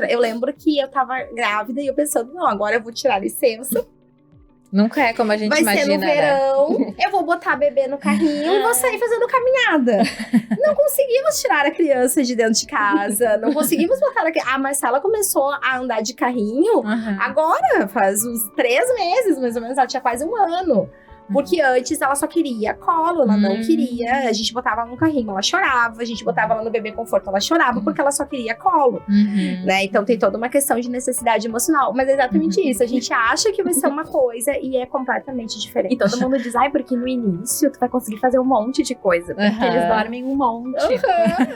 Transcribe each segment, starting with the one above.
outra. Eu lembro que eu tava grávida e eu pensando, não, agora eu vou tirar licença. Nunca é como a gente imagina, vai ser no verão, né? eu vou botar bebê no carrinho e vou sair fazendo caminhada. Não conseguimos tirar a criança de dentro de casa, não conseguimos botar a Marcela começou a andar de carrinho agora, faz uns 3 meses, mais ou menos, ela tinha quase 1 ano. Porque antes ela só queria colo, ela não queria. A gente botava ela no carrinho, ela chorava. A gente botava ela no bebê conforto, ela chorava porque ela só queria colo. Né? Então tem toda uma questão de necessidade emocional. Mas é exatamente isso. A gente acha que vai ser uma coisa e é completamente diferente. E todo mundo diz, ai, porque no início tu vai conseguir fazer um monte de coisa. Porque eles dormem um monte.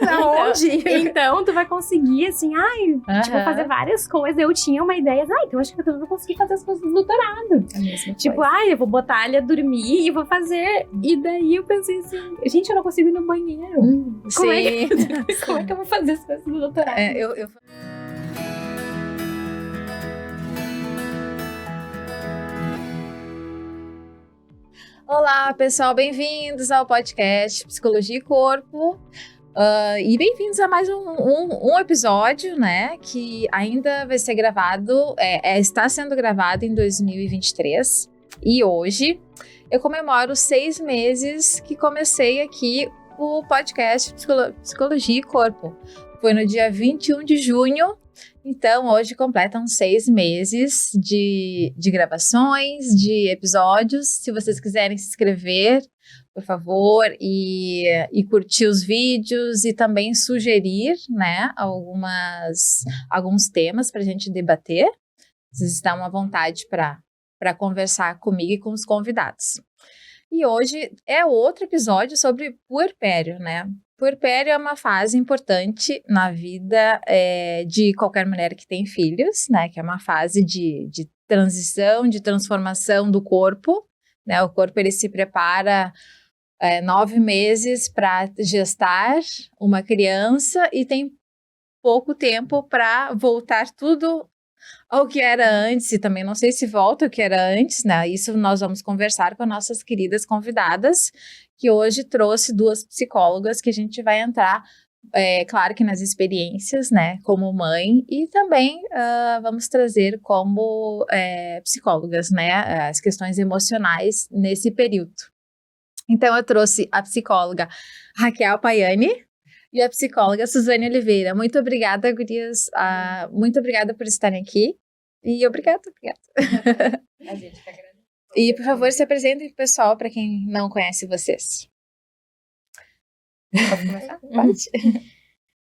Aonde? Então tu vai conseguir, assim, tipo, fazer várias coisas. Eu tinha uma ideia, então acho que eu vou conseguir fazer as coisas do doutorado. Tipo, eu vou botar ele a dormir e vou fazer. E daí eu pensei assim, gente, eu não consigo ir no banheiro. Como é que eu vou fazer as coisas do doutorado? Olá, pessoal, bem-vindos ao podcast Psicologia e Corpo. E bem-vindos a mais um episódio, né, que ainda vai ser gravado, está sendo gravado em 2023. E hoje eu comemoro 6 meses que comecei aqui o podcast Psicologia e Corpo. Foi no dia 21 de junho, então hoje completam 6 meses de gravações, de episódios. Se vocês quiserem se inscrever, por favor, e curtir os vídeos e também sugerir, né, alguns temas para a gente debater. Vocês estão à vontade para conversar comigo e com os convidados. E hoje é outro episódio sobre puerpério, né? Puerpério é uma fase importante na vida de qualquer mulher que tem filhos, né? Que é uma fase de transição, de transformação do corpo, né? O corpo, ele se prepara 9 meses para gestar uma criança e tem pouco tempo para voltar tudo ao que era antes, e também não sei se volta ao que era antes, né? Isso nós vamos conversar com nossas queridas convidadas, que hoje trouxe 2 psicólogas que a gente vai entrar, claro que nas experiências, né, como mãe, e também vamos trazer como psicólogas, né, as questões emocionais nesse período. Então eu trouxe a psicóloga Raquel Paiani e a psicóloga Suzane Oliveira. Muito obrigada, gurias. Muito obrigada por estarem aqui. E obrigada. A gente que agradece. E, por favor, se apresentem, pessoal, para quem não conhece vocês. Posso começar? Pode.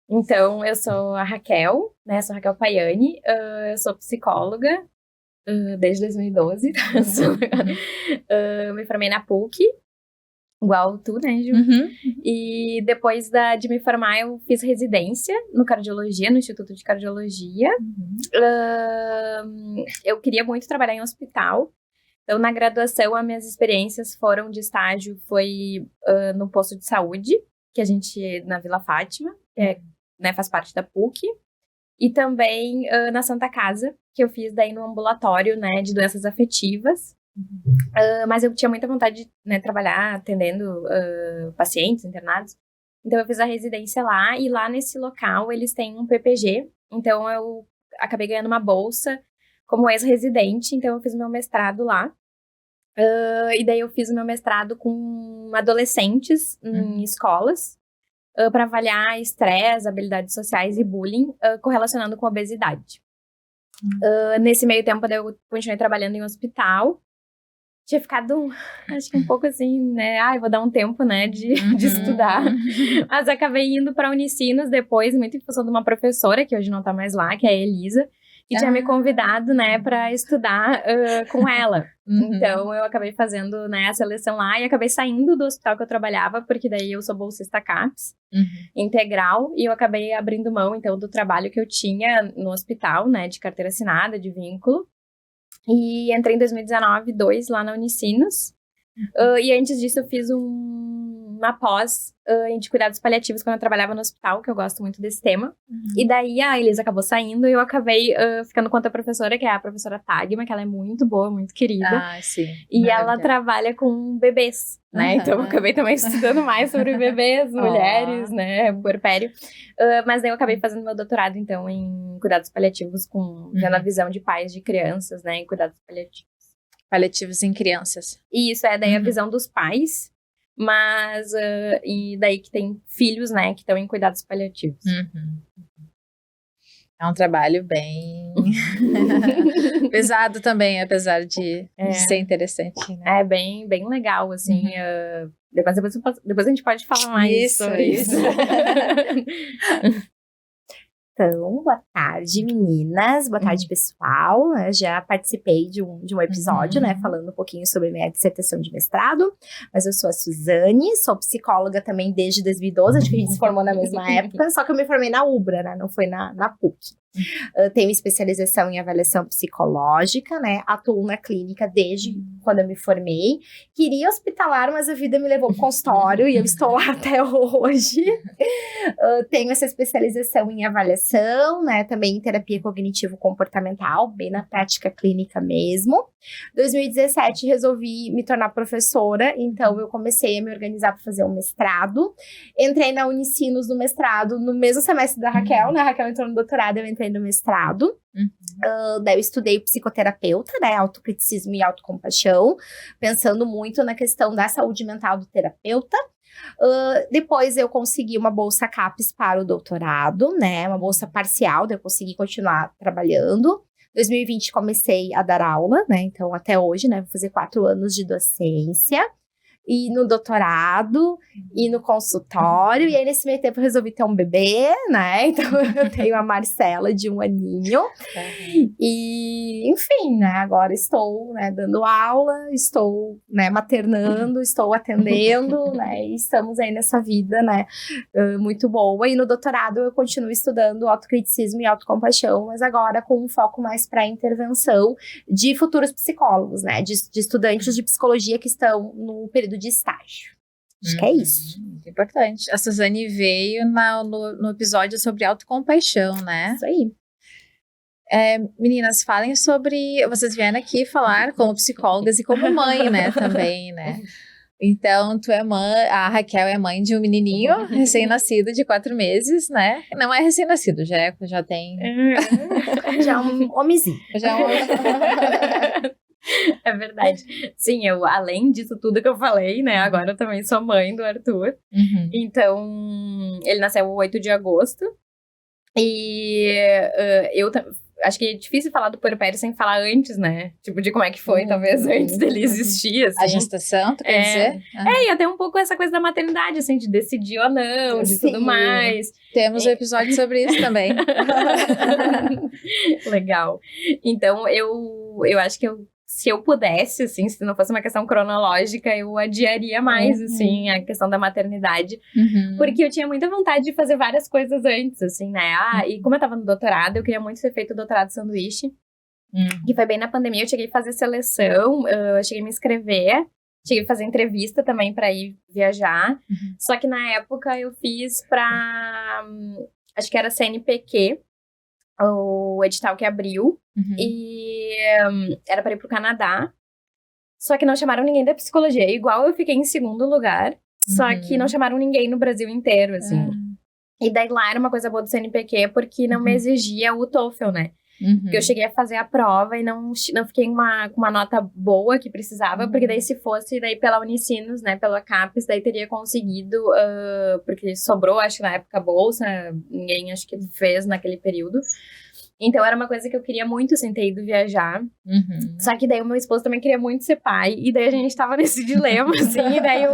Então, eu sou a Raquel, né? Sou a Raquel Paiani. Eu sou psicóloga desde 2012. Me formei na PUC. Igual tu, né, Ju? E depois de me formar, eu fiz residência no cardiologia, no Instituto de Cardiologia. Eu queria muito trabalhar em hospital. Então, na graduação, as minhas experiências foram de estágio, foi no posto de saúde, que a gente, na Vila Fátima, né, faz parte da PUC. E também na Santa Casa, que eu fiz daí no ambulatório, né, de doenças afetivas. Mas eu tinha muita vontade de, né, trabalhar atendendo pacientes internados. Então eu fiz a residência lá, e lá nesse local eles têm um PPG. Então eu acabei ganhando uma bolsa como ex-residente. Então eu fiz meu mestrado lá. E daí eu fiz o meu mestrado com adolescentes em escolas, para avaliar estresse, habilidades sociais e bullying, correlacionando com obesidade. Nesse meio tempo eu continuei trabalhando em hospital. Tinha ficado, acho que um pouco assim, né? Vou dar um tempo, né, de estudar. Mas acabei indo para Unicinos depois, muito em função de uma professora, que hoje não tá mais lá, que é a Elisa, que tinha me convidado, né, para estudar com ela. Então, eu acabei fazendo, né, a seleção lá e acabei saindo do hospital que eu trabalhava, porque daí eu sou bolsista CAPES, integral, e eu acabei abrindo mão, então, do trabalho que eu tinha no hospital, né, de carteira assinada, de vínculo. E entrei em 2019, lá na Unicinos. E antes disso eu fiz um uma pós de cuidados paliativos quando eu trabalhava no hospital, que eu gosto muito desse tema. E daí a Elisa acabou saindo e eu acabei ficando com outra professora, que é a professora Tagma, que ela é muito boa, muito querida. Ah, sim. E ela trabalha com bebês, né? Então eu acabei também estudando mais sobre bebês, mulheres, né? Puerpério. Mas daí eu acabei fazendo meu doutorado, então, em cuidados paliativos, vendo a visão de pais de crianças, né? Em cuidados paliativos. Paliativos em crianças. E isso daí a visão dos pais, mas e daí que tem filhos, né, que estão em cuidados paliativos. É um trabalho bem pesado também, apesar de ser interessante, né? É bem legal, assim. Depois a gente pode falar mais sobre isso. Então, boa tarde, meninas. Boa tarde, pessoal. Eu já participei de um episódio, né, falando um pouquinho sobre minha dissertação de mestrado. Mas eu sou a Suzane, sou psicóloga também desde 2012. Acho que a gente se formou na mesma época, só que eu me formei na UBRA, né, não foi na PUC. Tenho especialização em avaliação psicológica, né? Atuo na clínica desde quando eu me formei. Queria hospitalar, mas a vida me levou para o consultório e eu estou lá até hoje. Tenho essa especialização em avaliação, né? Também em terapia cognitivo-comportamental, bem na prática clínica mesmo. 2017 resolvi me tornar professora, então eu comecei a me organizar para fazer um mestrado. Entrei na Unicinos no mestrado no mesmo semestre da Raquel, né? A Raquel entrou no doutorado, eu entrei no mestrado. Daí eu estudei psicoterapeuta, né? Autocriticismo e autocompaixão, pensando muito na questão da saúde mental do terapeuta. Depois eu consegui uma bolsa CAPES para o doutorado, né? Uma bolsa parcial, daí eu consegui continuar trabalhando. 2020 comecei a dar aula, né? Então até hoje, né? Vou fazer 4 anos de docência. E no doutorado, e no consultório, e aí nesse meio tempo eu resolvi ter um bebê, né, então eu tenho a Marcela de 1 aninho, e enfim, né, agora estou, né, dando aula, estou, né, maternando, estou atendendo, né, e estamos aí nessa vida, né, muito boa, e no doutorado eu continuo estudando autocriticismo e autocompaixão, mas agora com um foco mais para intervenção de futuros psicólogos, né, de estudantes de psicologia que estão no período de estágio. Acho que é isso. Muito importante. A Suzane veio no episódio sobre autocompaixão, né? Isso aí. Meninas, falem sobre... Vocês vieram aqui falar como psicólogas e como mãe, né? Também, né? Então, tu é mãe... A Raquel é mãe de um menininho recém-nascido de 4 meses, né? Não é recém-nascido, já tem... Já é um homenzinho. Já é um... É verdade. Sim, eu, além disso tudo que eu falei, né, agora eu também sou mãe do Arthur. Então, ele nasceu 8 de agosto. E eu acho que é difícil falar do puerpério sem falar antes, né? Tipo, de como é que foi, talvez, antes dele existir, assim. A gestação, tu quer dizer? E até um pouco essa coisa da maternidade, assim, de decidir ou não, de tudo mais. Temos um episódio sobre isso também. Legal. Então, eu acho que se eu pudesse, assim, se não fosse uma questão cronológica, eu adiaria mais, assim, a questão da maternidade. Porque eu tinha muita vontade de fazer várias coisas antes, assim, né? E como eu tava no doutorado, eu queria muito ter feito o doutorado sanduíche. Que foi bem na pandemia, eu cheguei a fazer seleção, eu cheguei a me inscrever. Cheguei a fazer entrevista também pra ir viajar. Só que na época eu fiz pra... acho que era CNPq. O edital que abriu, e era para ir pro Canadá, só que não chamaram ninguém da psicologia, igual eu fiquei em 2º lugar, só que não chamaram ninguém no Brasil inteiro, assim. E daí lá era uma coisa boa do CNPq, porque não me exigia o TOEFL, né? Porque eu cheguei a fazer a prova e não fiquei com uma nota boa que precisava, porque daí se fosse daí pela Unicinos, né, pela CAPES, daí teria conseguido, porque sobrou, acho que na época, a bolsa, ninguém acho que fez naquele período. Então era uma coisa que eu queria muito, assim, ter ido viajar. Só que daí o meu esposo também queria muito ser pai, e daí a gente tava nesse dilema, assim, e daí eu,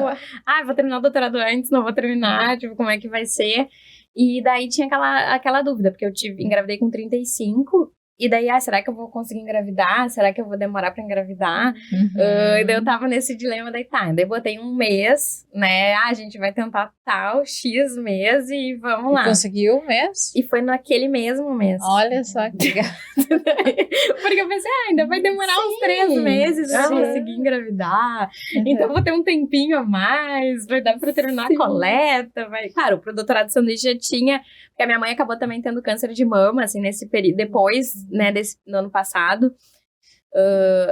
vou terminar o doutorado antes, não vou terminar, tipo, como é que vai ser? E daí tinha aquela dúvida, porque eu engravidei com 35, E daí, será que eu vou conseguir engravidar? Será que eu vou demorar pra engravidar? E daí eu tava nesse dilema, daí daí botei um mês, né? A gente vai tentar tal, X mês e vamos lá. E conseguiu o mês? E foi naquele mesmo mês. Olha só que legal. Porque eu pensei, ainda vai demorar uns 3 meses pra conseguir engravidar. Então vou ter um tempinho a mais, vai dar pra terminar a coleta. Claro, pro doutorado de sanduíche já tinha... Porque a minha mãe acabou também tendo câncer de mama, assim, nesse período, depois, né, no ano passado,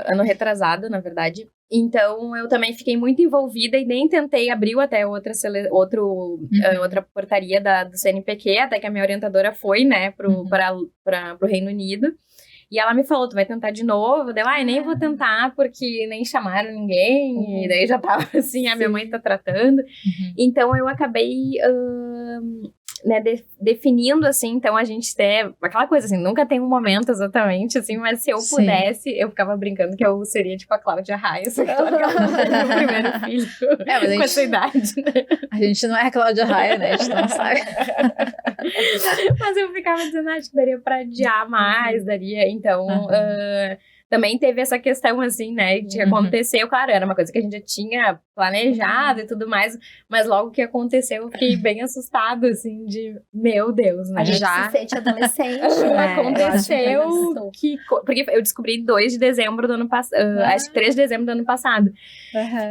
ano retrasado, na verdade. Então, eu também fiquei muito envolvida e nem tentei, abriu até outra portaria do CNPq, até que a minha orientadora foi, né, pro Reino Unido. E ela me falou, tu vai tentar de novo? Daí eu, nem vou tentar, porque nem chamaram ninguém. E daí já tava assim, a minha mãe tá tratando. Então, eu acabei... né, definindo, assim, então a gente tem aquela coisa, assim, nunca tem um momento exatamente, assim, mas se eu pudesse, eu ficava brincando que eu seria, tipo, a Cláudia Raia, só que ela meu primeiro filho, com essa idade, né? A gente não é a Cláudia Raia, né? A gente não sabe. Mas eu ficava dizendo, acho que daria pra adiar mais, daria, então... também teve essa questão, assim, né, que aconteceu, claro, era uma coisa que a gente já tinha planejado e tudo mais, mas logo que aconteceu, eu fiquei bem assustada, assim, de, meu Deus, né? A gente se sente adolescente, né? Aconteceu porque eu descobri 2 de dezembro do ano passado, acho que 3 de dezembro do ano passado.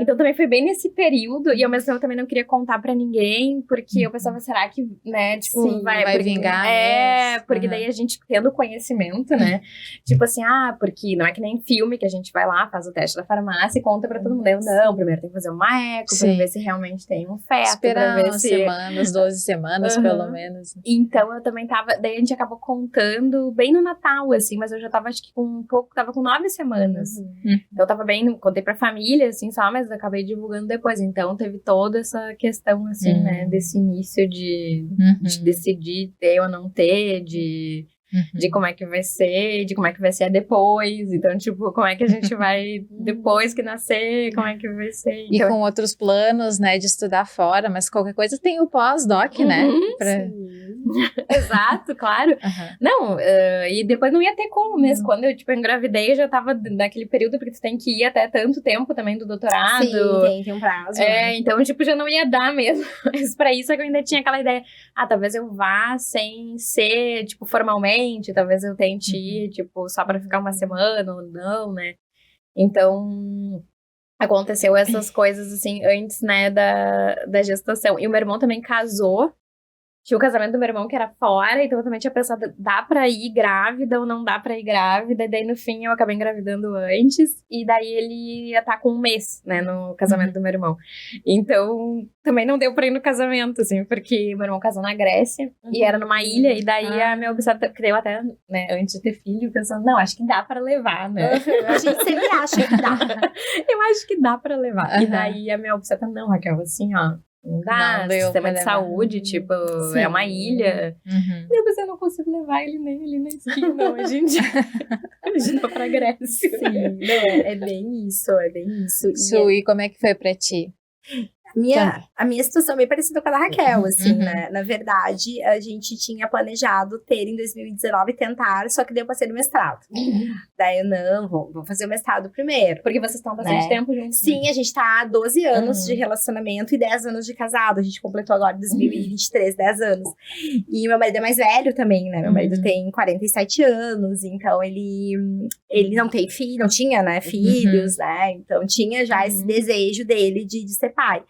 Então também foi bem nesse período, e ao mesmo tempo eu também não queria contar pra ninguém, porque eu pensava, será que, né, tipo, vai vingar? Porque daí a gente tendo conhecimento, né, tipo assim, porque não é que nem filme que a gente vai lá, faz o teste da farmácia e conta pra todo mundo. Eu, não, primeiro tem que fazer uma eco pra ver se realmente tem um feto. Esperar pra ver umas semanas, 12 semanas, pelo menos. Então, eu também tava... Daí a gente acabou contando bem no Natal, assim, mas eu já tava, acho que tava com 9 semanas. Então, eu tava bem... Contei pra família, assim, só, mas acabei divulgando depois. Então, teve toda essa questão, assim, né, desse início de decidir ter ou não ter, de como é que vai ser, de como é que vai ser depois. Então, tipo, como é que a gente vai, depois que nascer, como é que vai ser. Então, e com outros planos, né, de estudar fora, mas qualquer coisa tem o pós-doc, né? Exato, claro. Não, e depois não ia ter como mesmo. Quando eu, tipo, engravidei, eu já tava naquele período, porque tu tem que ir até tanto tempo também do doutorado. Sim, tem um prazo. Então, tipo, já não ia dar mesmo. Mas pra isso é que eu ainda tinha aquela ideia, talvez eu vá sem ser, tipo, formalmente, talvez eu tente ir, tipo, só pra ficar uma semana ou não, né? Então, aconteceu essas coisas, assim, antes, né, da gestação. E o meu irmão também casou. Tinha o casamento do meu irmão que era fora, então eu também tinha pensado, dá pra ir grávida ou não dá pra ir grávida? E daí, no fim, eu acabei engravidando antes, e daí ele ia estar com 1 mês, né, no casamento do meu irmão. Então, também não deu pra ir no casamento, assim, porque meu irmão casou na Grécia, e era numa ilha, e daí a minha obstetra, que deu até, né, antes de ter filho, pensando, não, acho que dá pra levar, né? A gente sempre acha que dá. Eu acho que dá pra levar. E daí a minha obstetra, não, Raquel, assim, ó, não dá, sistema de saúde, tipo, é uma ilha. Depois eu não consigo levar ele nem ali na esquina hoje em dia. A gente vai pra Grécia. Sim, é bem isso, Sui, como é que foi pra ti? A minha situação é bem parecida com a da Raquel, assim, né? Na verdade, a gente tinha planejado ter em 2019 tentar, só que daí eu passei no mestrado. Daí eu, não, vou fazer o mestrado primeiro. Porque vocês estão há bastante tempo juntos. Sim, a gente tá há 12 anos de relacionamento e 10 anos de casado. A gente completou agora em 2023, 10 anos. E meu marido é mais velho também, né? Meu marido tem 47 anos, então ele não tem filho, não tinha, né, filhos, né? Então tinha já esse desejo dele de ser pai.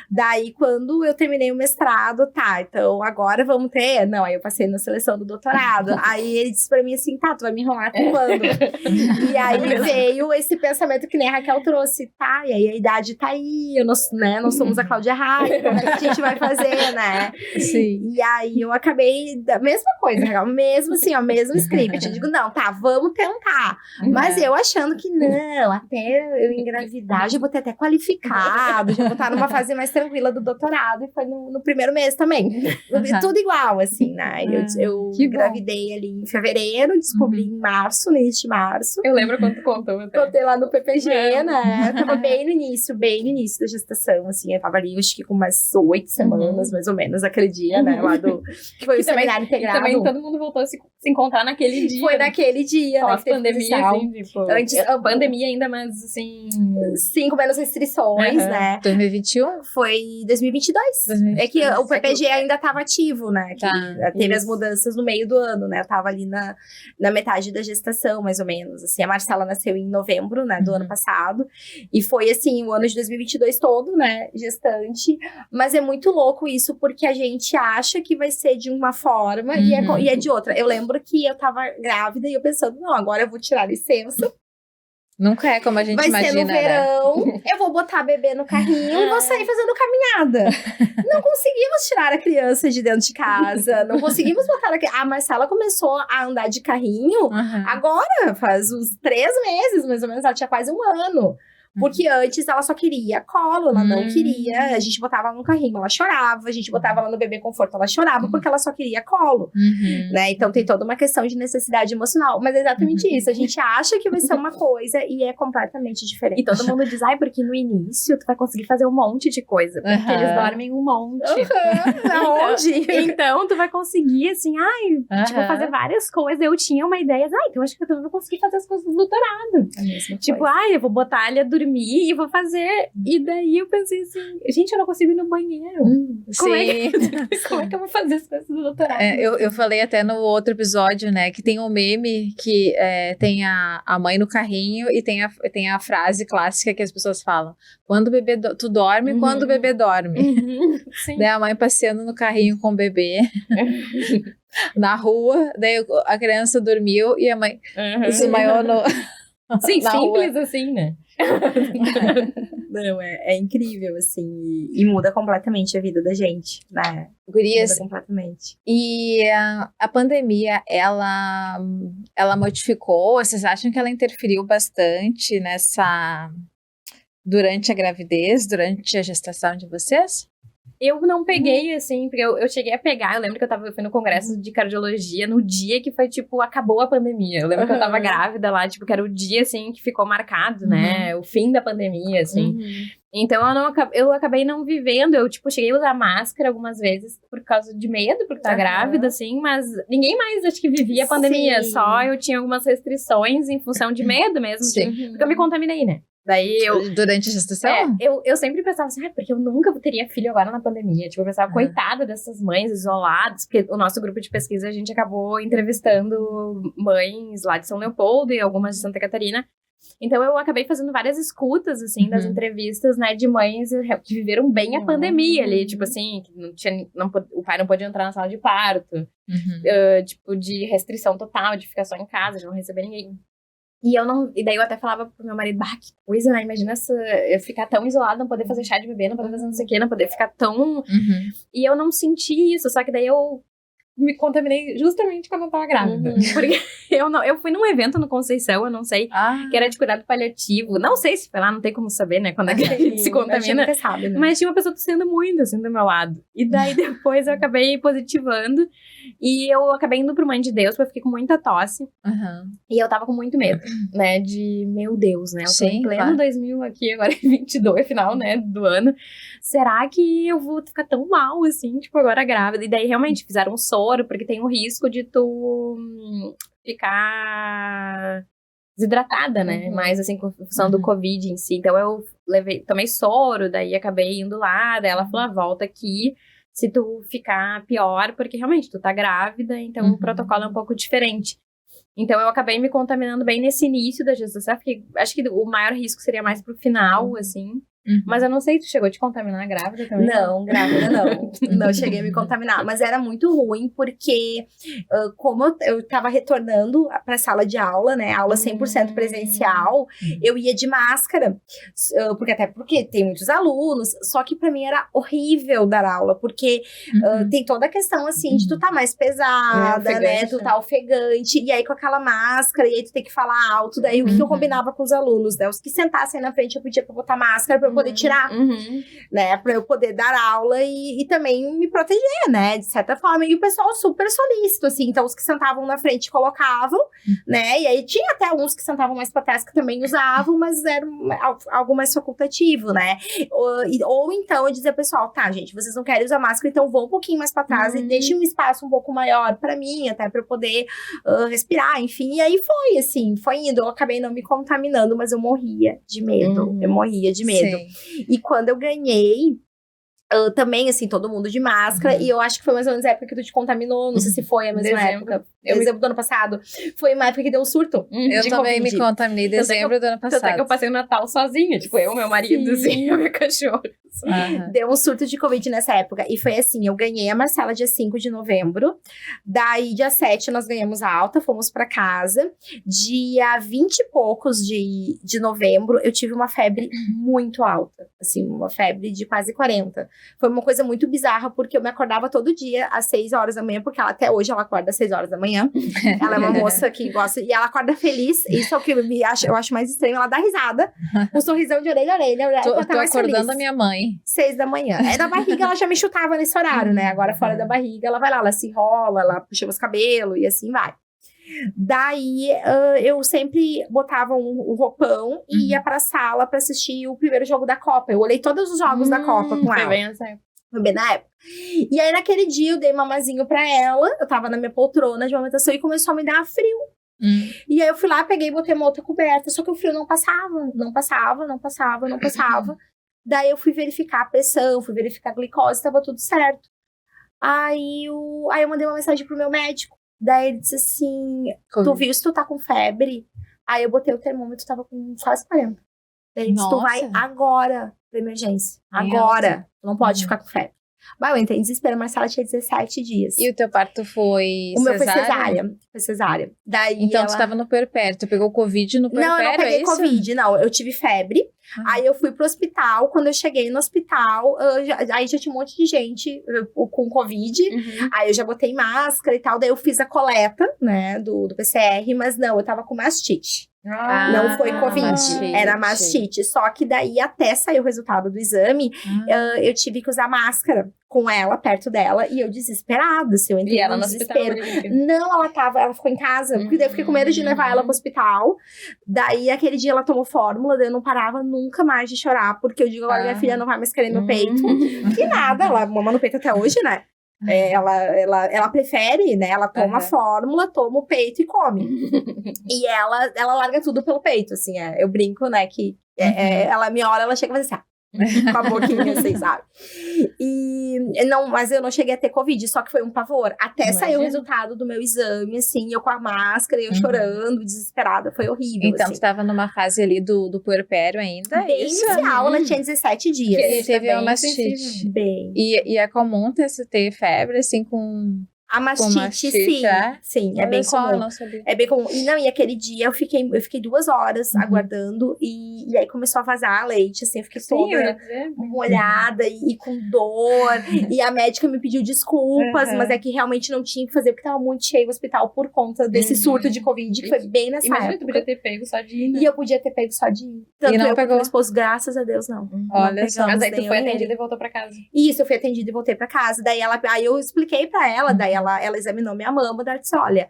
Daí, quando eu terminei o mestrado, então agora vamos ter... Não, aí eu passei na seleção do doutorado. Aí ele disse pra mim assim, tu vai me enrolar até quando? E aí veio esse pensamento que nem a Raquel trouxe, e aí a idade tá aí, nós somos a Cláudia Raia, como é que a gente vai fazer, né? Sim. E aí eu acabei da mesma coisa, Raquel, mesmo assim, mesmo script. Eu digo, não, vamos tentar. Mas eu achando que não, até eu engravidar, já vou ter até qualificado, já vou estar numa fase fase mais tranquila do doutorado e foi no primeiro mês também. Tudo igual, assim, né? Eu engravidei ali em fevereiro, descobri em março, no início de março. Eu lembro quando tu contou. Contei lá no PPG, né? Eu tava bem no início da gestação, assim. Eu tava ali, acho que com umas 8 semanas, mais ou menos, aquele dia, né? Lá do... Que foi o seminário integrado. E também todo mundo voltou a se encontrar naquele dia. Foi naquele dia, né? Pós-pandemia, assim, tipo... Antes, a pandemia ainda, mas, assim... 5 menos restrições, né? 2021? Foi 2022. É que o PPG ainda tava ativo, né? Que teve as mudanças no meio do ano, né? Eu tava ali na metade da gestação, mais ou menos. Assim, a Marcela nasceu em novembro, né? Do ano passado. E foi, assim, o ano de 2022 todo, né? Gestante. Mas é muito louco isso, porque a gente acha que vai ser de uma forma e é de outra. Eu lembro que eu tava grávida e eu pensando, não, agora eu vou tirar licença. Nunca é como a gente imagina, vai ser no verão, né? eu vou botar bebê no carrinho e vou sair fazendo caminhada. Não conseguimos tirar a criança de dentro de casa, não conseguimos botar a Marcela começou a andar de carrinho agora, faz uns 3 meses, mais ou menos, ela tinha quase 1 ano. Porque antes ela só queria colo, ela não queria. A gente botava ela no carrinho, ela chorava. A gente botava ela no bebê conforto, ela chorava, porque ela só queria colo. Né? Então tem toda uma questão de necessidade emocional. Mas é exatamente isso. A gente acha que vai ser uma coisa e é completamente diferente. E todo mundo diz, porque no início tu vai conseguir fazer um monte de coisa. Porque eles dormem um monte. Aonde? Então tu vai conseguir, assim, tipo, fazer várias coisas. Eu tinha uma ideia, então acho que eu vou conseguir fazer as coisas do doutorado. Tipo, eu vou botar ele a dormir e vou fazer. E daí eu pensei assim, gente, eu não consigo ir no banheiro. Como é que eu vou fazer as coisas do doutorado? Eu falei até no outro episódio, né, que tem um meme que tem a mãe no carrinho e tem a frase clássica que as pessoas falam: quando o bebê tu dorme, quando o bebê dorme. Daí a mãe passeando no carrinho com o bebê na rua, daí a criança dormiu e a mãe se desmaiou no... Sim, na simples rua. assim, né? Não, é incrível, assim, e muda completamente a vida da gente, né? Gurias, muda completamente. E a pandemia, ela modificou, vocês acham que ela interferiu bastante durante a gravidez, durante a gestação de vocês? Eu não peguei, assim, porque eu cheguei a pegar. Eu lembro que eu fui no congresso de cardiologia no dia que foi, tipo, acabou a pandemia. Eu lembro que eu tava grávida lá, tipo, que era o dia, assim, que ficou marcado, né? O fim da pandemia, assim. Então, eu acabei não vivendo. Eu, tipo, cheguei a usar máscara algumas vezes por causa de medo, porque tava grávida, assim. Mas ninguém mais, acho que vivia a pandemia. Só eu tinha algumas restrições em função de medo mesmo. Porque eu me contaminei, né? Daí Durante a gestação? Eu sempre pensava assim, porque eu nunca teria filho agora na pandemia. Tipo, eu pensava, coitada dessas mães isoladas, porque o nosso grupo de pesquisa, a gente acabou entrevistando mães lá de São Leopoldo e algumas de Santa Catarina. Então, eu acabei fazendo várias escutas, assim, das entrevistas, né, de mães que viveram bem a pandemia ali. Tipo assim, que o pai não podia entrar na sala de parto. Tipo, de restrição total, de ficar só em casa, de não receber ninguém. E daí eu até falava pro meu marido, que coisa, né? Imagina eu ficar tão isolada, não poder fazer chá de bebê, não poder fazer não sei o quê, não poder ficar tão... E eu não senti isso, só que daí eu me contaminei justamente quando eu tava grávida. Porque eu fui num evento no Conceição, eu não sei, que era de cuidado paliativo. Não sei se foi lá, não tem como saber, né? Quando a gente se contamina. Sabe, né? Mas tinha uma pessoa tossindo muito, assim, do meu lado. E daí depois eu acabei positivando. E eu acabei indo pro Mãe de Deus, porque eu fiquei com muita tosse. E eu tava com muito medo, né? De, meu Deus, né? Eu tô em pleno 2000 aqui, agora é 22, final, né? Do ano. Será que eu vou ficar tão mal, assim, tipo, agora grávida? E daí, realmente, fizeram um soro, porque tem o risco de tu ficar desidratada, né? Mais, assim, com função do Covid em si. Então, eu tomei soro, daí acabei indo lá, daí ela falou, volta aqui se tu ficar pior, porque realmente tu tá grávida, então o protocolo é um pouco diferente. Então eu acabei me contaminando bem nesse início da gestação, porque acho que o maior risco seria mais pro final, assim. Mas eu não sei, tu chegou a te contaminar grávida também? Não, grávida não. Não cheguei a me contaminar. Mas era muito ruim, porque como eu tava retornando pra sala de aula, né? Aula 100% presencial, eu ia de máscara. Porque tem muitos alunos. Só que pra mim era horrível dar aula, porque tem toda a questão, assim, de tu tá mais pesada, né? Tu tá ofegante. E aí com aquela máscara, e aí tu tem que falar alto. Daí o que eu combinava com os alunos, né? Os que sentassem na frente, eu pedia pra botar máscara, pra poder tirar, né? Pra eu poder dar aula e também me proteger, né? De certa forma. E o pessoal super solícito, assim. Então, os que sentavam na frente colocavam, né? E aí tinha até alguns que sentavam mais pra trás que também usavam, mas era algo mais facultativo, né? Ou então eu dizia, pessoal, tá, gente, vocês não querem usar máscara, então vão um pouquinho mais pra trás e deixem um espaço um pouco maior pra mim, até pra eu poder respirar, enfim. E aí foi, assim, foi indo. Eu acabei não me contaminando, mas eu morria de medo. Eu morria de medo. Sim. E quando eu ganhei, também, assim, todo mundo de máscara. E eu acho que foi mais ou menos a época que tu te contaminou. Não sei se foi a mesma época. Dezembro do ano passado. Foi uma época que deu um surto. Eu de também Covid. me contaminei em dezembro do ano passado. Tanto é que eu passei o Natal sozinha. Tipo, eu, meu marido, assim, e meu cachorro. Deu um surto de Covid nessa época. E foi assim, eu ganhei a Marcela dia 5 de novembro. Daí, dia 7, nós ganhamos a alta, fomos pra casa. Dia 20 e poucos de novembro, eu tive uma febre muito alta. Assim, uma febre de quase 40. Foi uma coisa muito bizarra, porque eu me acordava todo dia às 6 horas da manhã, porque até hoje ela acorda às 6 horas da manhã. Ela é uma moça que gosta, e ela acorda feliz. Isso é o que eu acho mais estranho. Ela dá risada, um sorrisão de orelha a orelha. Tô mais acordando feliz. a minha mãe. 6 da manhã. Aí na barriga ela já me chutava nesse horário, né? Agora fora da barriga ela vai lá, ela se enrola, ela puxa os cabelos e assim vai. Daí eu sempre botava um roupão e ia pra sala pra assistir o primeiro jogo da Copa. Eu olhei todos os jogos da Copa com ela. Foi bem na época. E aí naquele dia eu dei mamazinho pra ela, eu tava na minha poltrona de amamentação e começou a me dar frio. E aí eu fui lá, peguei e botei uma outra coberta, só que o frio não passava. Daí eu fui verificar a pressão, fui verificar a glicose, tava tudo certo. Aí eu mandei uma mensagem pro meu médico. Daí ele disse assim, tu viu se tu tá com febre? Aí eu botei o termômetro, tava com quase 40. Daí ele disse, tu vai agora pra emergência. Agora. Tu não pode ficar com febre. Bah, eu entrei em desespero, a Marcela tinha 17 dias. E o teu parto foi O meu foi cesárea. Foi cesárea. Daí então tu tava no puerpério, tu pegou Covid no puerpério, Não, eu não peguei Covid, não. Eu tive febre. Aí eu fui pro hospital. Quando eu cheguei no hospital, aí já tinha um monte de gente com Covid. Aí eu já botei máscara e tal. Daí eu fiz a coleta, né, do PCR. Mas não, eu tava com mastite. Não foi Covid, era mastite. Só que daí, até sair o resultado do exame, eu tive que usar máscara com ela, perto dela, e eu desesperada, assim, eu entrei no desespero. Não, ela ficou em casa, porque daí eu fiquei com medo de levar ela pro hospital. Daí, aquele dia, ela tomou fórmula, daí eu não parava nunca mais de chorar, porque eu digo, agora minha filha não vai mais querer meu peito. Que nada, ela mama no peito até hoje, né? Ela prefere, né? Ela toma a fórmula, toma o peito e come. E ela larga tudo pelo peito, assim. Eu brinco, né? Que ela me olha, ela chega a fazer assim, com a boquinha, assim, sabe? Mas eu não cheguei a ter Covid, só que foi um pavor. Até sair o resultado do meu exame, assim, eu com a máscara, eu chorando, desesperada. Foi horrível, então, assim. tu tava numa fase ali do puerpério ainda? Bem inicial, ela tinha 17 dias. Que teve uma mastite. Bem. E é comum ter febre, assim, com... A mastite, sim. Sim, é bem comum. Não sabia. É bem comum. E aquele dia eu fiquei 2 horas aguardando e aí começou a vazar leite, assim, eu fiquei toda molhada e com dor. E a médica me pediu desculpas, mas é que realmente não tinha que fazer, porque tava muito cheio o hospital por conta desse surto de Covid, que foi bem nessa época. Tu podia ter pego só de ir, né? E eu podia ter pego só de ir. Tanto e não eu pegou? meu esposo, graças a Deus, não. Olha só. Mas aí tu foi atendida e voltou pra casa. Isso, eu fui atendida e voltei pra casa. Daí aí eu expliquei pra ela, daí ela examinou minha mama, daí ela disse, olha,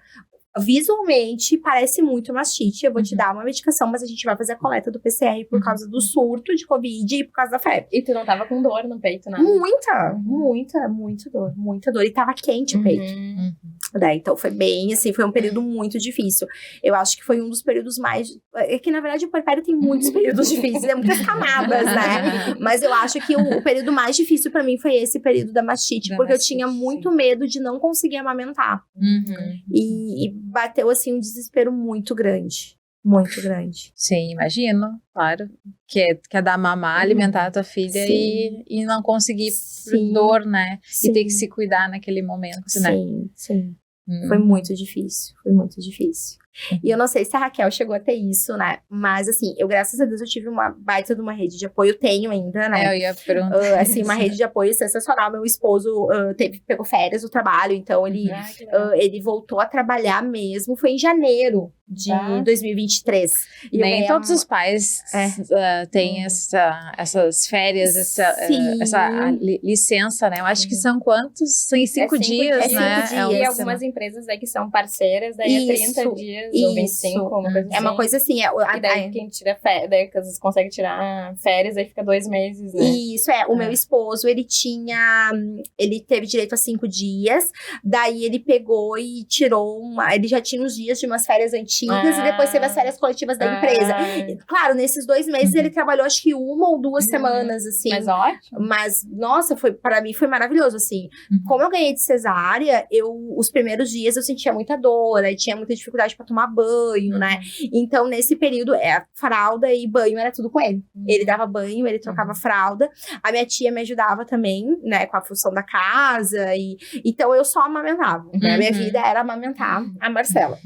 visualmente parece muito mastite, eu vou te dar uma medicação, mas a gente vai fazer a coleta do PCR por causa do surto de Covid e por causa da febre. E tu não tava com dor no peito, nada? Muita dor. E tava quente o peito. Daí, então foi bem, assim, foi um período muito difícil. Eu acho que foi um dos períodos mais... É que, na verdade, o puerpério tem muitos períodos difíceis, muitas camadas, né? Mas eu acho que o período mais difícil pra mim foi esse período da mastite, porque eu tinha muito medo de não conseguir amamentar. E bateu, assim, um desespero muito grande. Muito grande. Sim, imagino, claro. Que é dar mamar, alimentar a tua filha e não conseguir por dor, né? E ter que se cuidar naquele momento, né? Sim. Foi muito difícil. E eu não sei se a Raquel chegou a ter isso, né? Mas, assim, eu, graças a Deus, eu tive uma baita de uma rede de apoio. Tenho ainda, né? Eu ia perguntar. Assim, uma rede de apoio sensacional. Meu esposo pegou férias do trabalho, então ele voltou a trabalhar mesmo. Foi em janeiro. de 2023. E nem todos os pais têm essas férias, essa licença, né? Eu acho que são quantos? São 5 dias, né? 5 dias. E algumas empresas aí que são parceiras, daí é 30 dias ou 25, uma coisa assim. É uma coisa assim. E daí quem tira férias, daí às vezes consegue tirar férias, aí fica 2 meses, né? Isso, o meu esposo, ele teve direito a 5 dias, daí ele pegou e tirou ele já tinha uns dias de umas férias antigas e depois teve as férias coletivas da empresa. Claro, nesses 2 meses ele trabalhou acho que 1 ou 2 semanas, assim. Mas ótimo. Mas, nossa, pra mim foi maravilhoso, assim. Como eu ganhei de cesárea, os primeiros dias eu sentia muita dor, aí tinha muita dificuldade pra tomar banho, né? Então, nesse período, fralda e banho era tudo com ele. Ele dava banho, ele trocava fralda. A minha tia me ajudava também, né, com a função da casa. Então, eu só amamentava, né? A minha vida era amamentar a Marcela.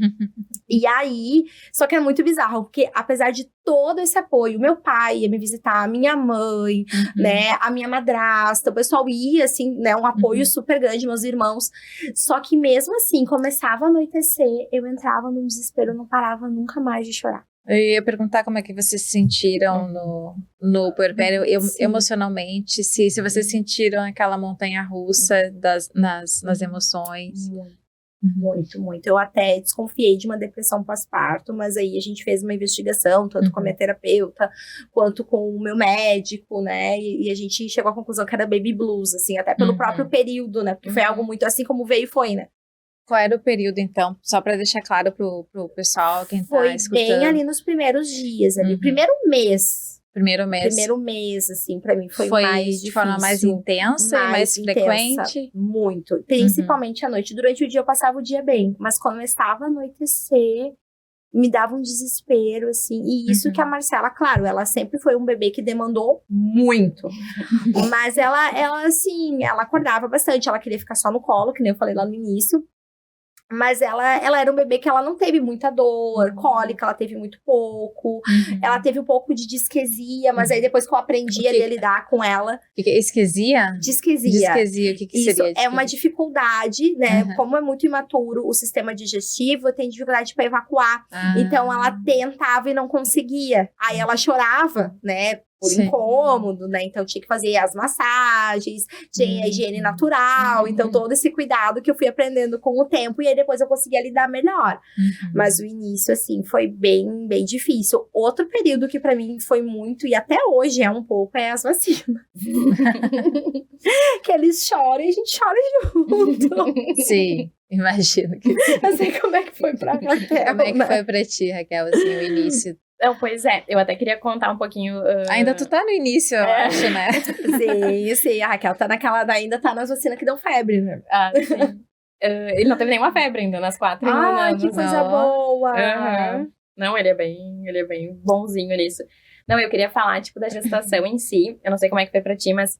E aí, só que é muito bizarro, porque apesar de todo esse apoio, meu pai ia me visitar, a minha mãe, né, a minha madrasta, o pessoal ia, assim, né, um apoio super grande, meus irmãos. Só que mesmo assim, começava a anoitecer, eu entrava num desespero, não parava nunca mais de chorar. Eu ia perguntar como é que vocês se sentiram no puerpério, emocionalmente, se vocês sentiram aquela montanha-russa nas emoções. Muito, muito. Eu até desconfiei de uma depressão pós-parto, mas aí a gente fez uma investigação, tanto com a minha terapeuta, quanto com o meu médico, né? E a gente chegou à conclusão que era baby blues, assim, até pelo próprio período, né? Porque foi algo muito assim como veio e foi, né? Qual era o período, então? Só para deixar claro pro pessoal, quem tá escutando. Foi bem ali nos primeiros dias, ali. Primeiro mês. Primeiro mês, assim, pra mim foi mais difícil. De forma mais intensa e mais frequente? Muito. Principalmente à noite. Durante o dia eu passava o dia bem, mas quando começava a anoitecer, me dava um desespero, assim. E isso que a Marcela, claro, ela sempre foi um bebê que demandou muito. Mas ela, assim, ela acordava bastante. Ela queria ficar só no colo, que nem eu falei lá no início. Mas ela era um bebê que ela não teve muita dor, cólica, ela teve muito pouco. Ela teve um pouco de disquesia, mas aí depois que eu aprendi a lidar com ela... Esquesia? Disquesia. Disquesia, o que isso seria? Isso é uma dificuldade, né? Como é muito imaturo o sistema digestivo, tem dificuldade para evacuar. Então, ela tentava e não conseguia. Aí ela chorava, né? Por incômodo, né? Então, tinha que fazer as massagens, tinha a higiene natural. Então, todo esse cuidado que eu fui aprendendo com o tempo. E aí, depois eu conseguia lidar melhor. Mas o início, assim, foi bem, bem difícil. Outro período que pra mim foi muito, e até hoje é um pouco, é as vacinas. Que eles choram e a gente chora junto. Sim, imagino que sim. Eu sei como é que foi pra Raquel. Como é que foi pra ti, Raquel, assim, o início? Não, pois é, eu até queria contar um pouquinho... Ainda tu tá no início, eu acho, né? Sim, a Raquel tá ainda tá nas vacinas que dão febre, né? Sim. Ele não teve nenhuma febre ainda nas 4 anos. Que coisa boa! Não, ele é bem bonzinho nisso. Não, eu queria falar, tipo, da gestação em si. Eu não sei como é que foi pra ti, mas...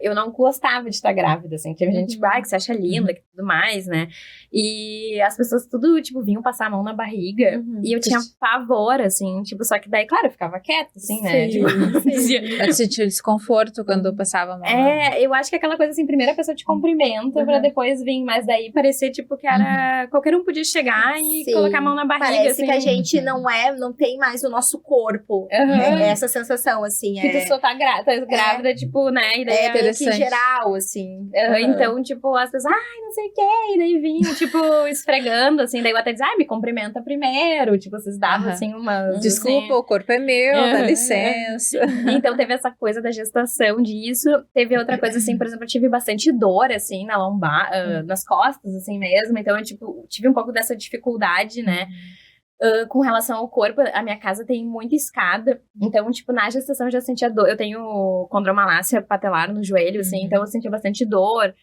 eu não gostava de estar grávida, assim. Teve gente, tipo, que você acha linda, que tudo mais, né? E as pessoas tudo, tipo, vinham passar a mão na barriga. E eu tinha pavor, assim, tipo, só que daí, claro, eu ficava quieta, assim, né? Tipo, eu sentia desconforto quando eu passava a mão. Eu acho que aquela coisa, assim, primeiro a pessoa te cumprimenta pra depois vir, mas daí parecia, tipo, que era... Qualquer um podia chegar e colocar a mão na barriga, parece assim. que a gente não tem mais o nosso corpo. Essa sensação, assim. Que tu só tá grávida, tipo, né? E daí é meio que geral, assim. Então, tipo, as pessoas, não sei o quê, e daí vinham, tipo, esfregando, assim, daí eu até dizia, me cumprimenta primeiro, tipo, vocês davam, assim, uma... Desculpa, assim, o corpo é meu, dá licença. Então, teve essa coisa da gestação disso, teve outra coisa, assim, por exemplo, eu tive bastante dor, assim, na lombar, nas costas, assim, mesmo, então eu, tipo, tive um pouco dessa dificuldade, né? Com relação ao corpo, a minha casa tem muita escada, então, tipo, na gestação eu já sentia dor. Eu tenho condromalácia patelar no joelho, assim, então eu sentia bastante dor.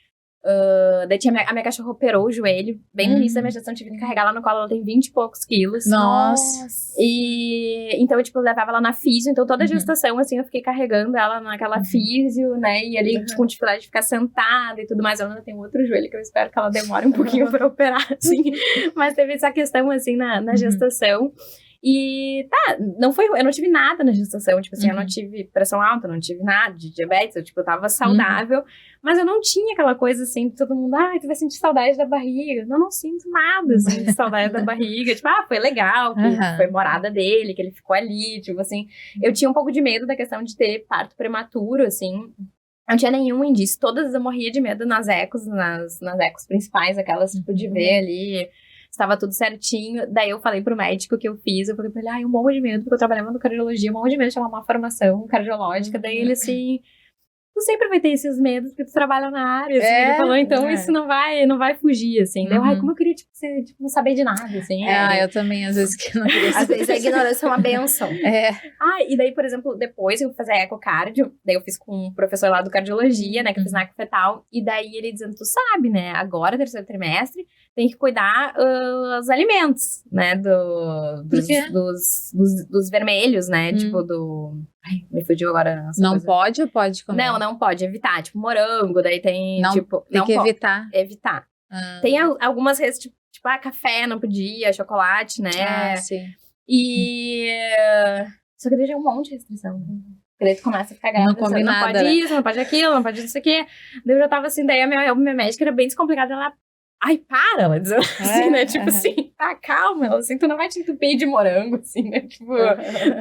Daí a minha cachorra operou o joelho. Bem no início da minha gestação, tive que carregar ela no colo. Ela tem 20 e poucos quilos. Nossa! E então eu, tipo, levava ela na físio. Então toda a gestação, assim, eu fiquei carregando ela naquela físio, né? E ali, com dificuldade de ficar sentada e tudo mais. Ela ainda tem outro joelho que eu espero que ela demore um pouquinho pra operar, assim. Mas teve essa questão, assim, na gestação. E eu não tive nada na gestação, tipo assim, eu não tive pressão alta, não tive nada de diabetes, eu tava saudável, mas eu não tinha aquela coisa assim, de todo mundo, tu vai sentir saudade da barriga. Não sinto nada, assim, de saudade da barriga. Tipo, foi legal, que foi morada dele, que ele ficou ali, tipo assim. Eu tinha um pouco de medo da questão de ter parto prematuro, assim. Não tinha nenhum indício, todas eu morria de medo nas ecos principais, aquelas, tipo, de ver ali... Estava tudo certinho. Daí eu falei pro médico que eu fiz. Eu falei pra ele, eu morro de medo, porque eu trabalhava no cardiologia, eu morro de medo de chamar uma formação cardiológica. Daí ele assim, tu sempre vai ter esses medos, porque tu trabalha na área, assim. Ele falou, então isso não vai fugir, assim. Daí eu, como eu queria, não saber de nada, assim. Eu também, às vezes, que não queria saber. Às vezes a ignorância é uma benção. E daí, por exemplo, depois eu fui fazer ecocardio, daí eu fiz com um professor lá do cardiologia, né, que eu fiz na ecofetal, e daí ele dizendo, tu sabe, né, agora, terceiro trimestre, tem que cuidar os alimentos, né, dos vermelhos, né, tipo me fugiu agora. Não pode ou pode comer? Não pode, evitar, tipo morango, daí tem, não, tipo... Tem não que evitar. Tem algumas restrições, tipo, café não podia, chocolate, né, sim. E... Só que deixa um monte de restrição. Porque daí tu começa a ficar grávida. Não come não nada, pode né? isso, não pode aquilo, não pode isso aqui. Daí eu já tava assim, daí a minha médica era bem descomplicada. Ela, para, ela dizendo assim, né? Tipo assim, calma. Ela assim, tu não vai te entupir de morango, assim, né? Tipo,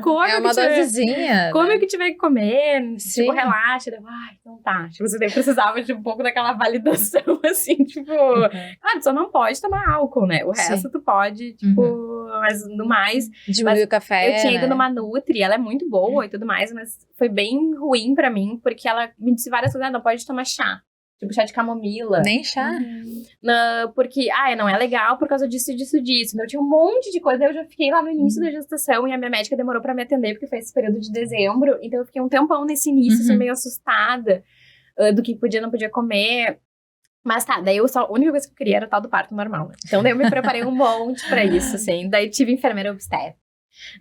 come uma dosezinha. Come o que tiver que comer, Sim. tipo, relaxa. Daí, então tá. Tipo, você daí precisava de um pouco daquela validação, assim, tipo... Claro, só não pode tomar álcool, né? O resto tu pode, tipo... Mas no mais... Diminuir o café, eu tinha ido né? numa Nutri, ela é muito boa e tudo mais, mas foi bem ruim pra mim, porque ela me disse várias coisas, não pode tomar chá. Tipo, chá de camomila. Nem chá? Porque, não é legal por causa disso. Então, eu tinha um monte de coisa. Eu já fiquei lá no início da gestação e a minha médica demorou pra me atender, porque foi esse período de dezembro. Então, eu fiquei um tempão nesse início, assim, meio assustada do que podia, não podia comer. Mas daí a única coisa que eu queria era o tal do parto normal, né? Então, daí eu me preparei um monte pra isso, assim. Daí tive enfermeira obstétrica.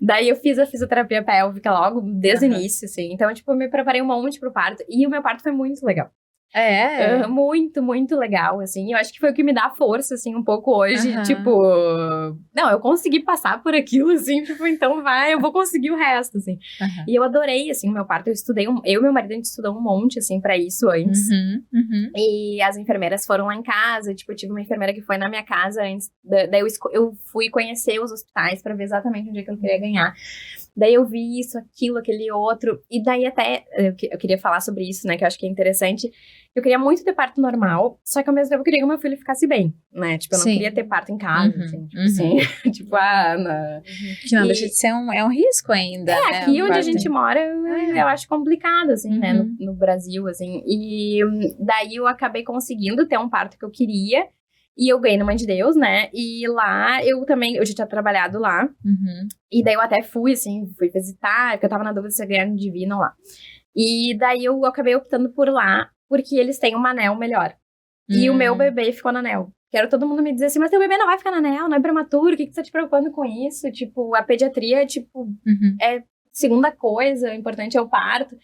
Daí eu fiz a fisioterapia pélvica logo, desde o início, assim. Então, tipo, eu me preparei um monte pro parto. E o meu parto foi muito legal. Muito, muito legal, assim. Eu acho que foi o que me dá força, assim, um pouco hoje. Tipo, não, eu consegui passar por aquilo, assim. Tipo, então eu vou conseguir o resto, assim. E eu adorei, assim, o meu parto. Eu estudei, eu e meu marido, a gente estudou um monte, assim, pra isso antes. E as enfermeiras foram lá em casa. Tipo, eu tive uma enfermeira que foi na minha casa antes. Daí eu fui conhecer os hospitais pra ver exatamente onde é que eu queria ganhar. Daí eu vi isso, aquilo, aquele outro. E daí até, eu queria falar sobre isso, né, que eu acho que é interessante. Eu queria muito ter parto normal, só que ao mesmo tempo eu queria que o meu filho ficasse bem, né? Tipo, eu não queria ter parto em casa, assim. Tipo assim, tipo, Que não deixa de ser um risco ainda, né? Aqui onde a gente mora, eu acho complicado, assim, né, no Brasil, assim. E daí eu acabei conseguindo ter um parto que eu queria. E eu ganhei no Mãe de Deus, né? E lá, eu já tinha trabalhado lá. E daí eu até fui visitar, porque eu tava na dúvida se eu ganhar no Divino lá. E daí eu acabei optando por lá, porque eles têm um anel melhor. E o meu bebê ficou no anel. Quero todo mundo me dizer assim, mas teu bebê não vai ficar no anel, não é prematuro, o que tu tá te preocupando com isso? Tipo, a pediatria, tipo, é segunda coisa, o importante é o parto.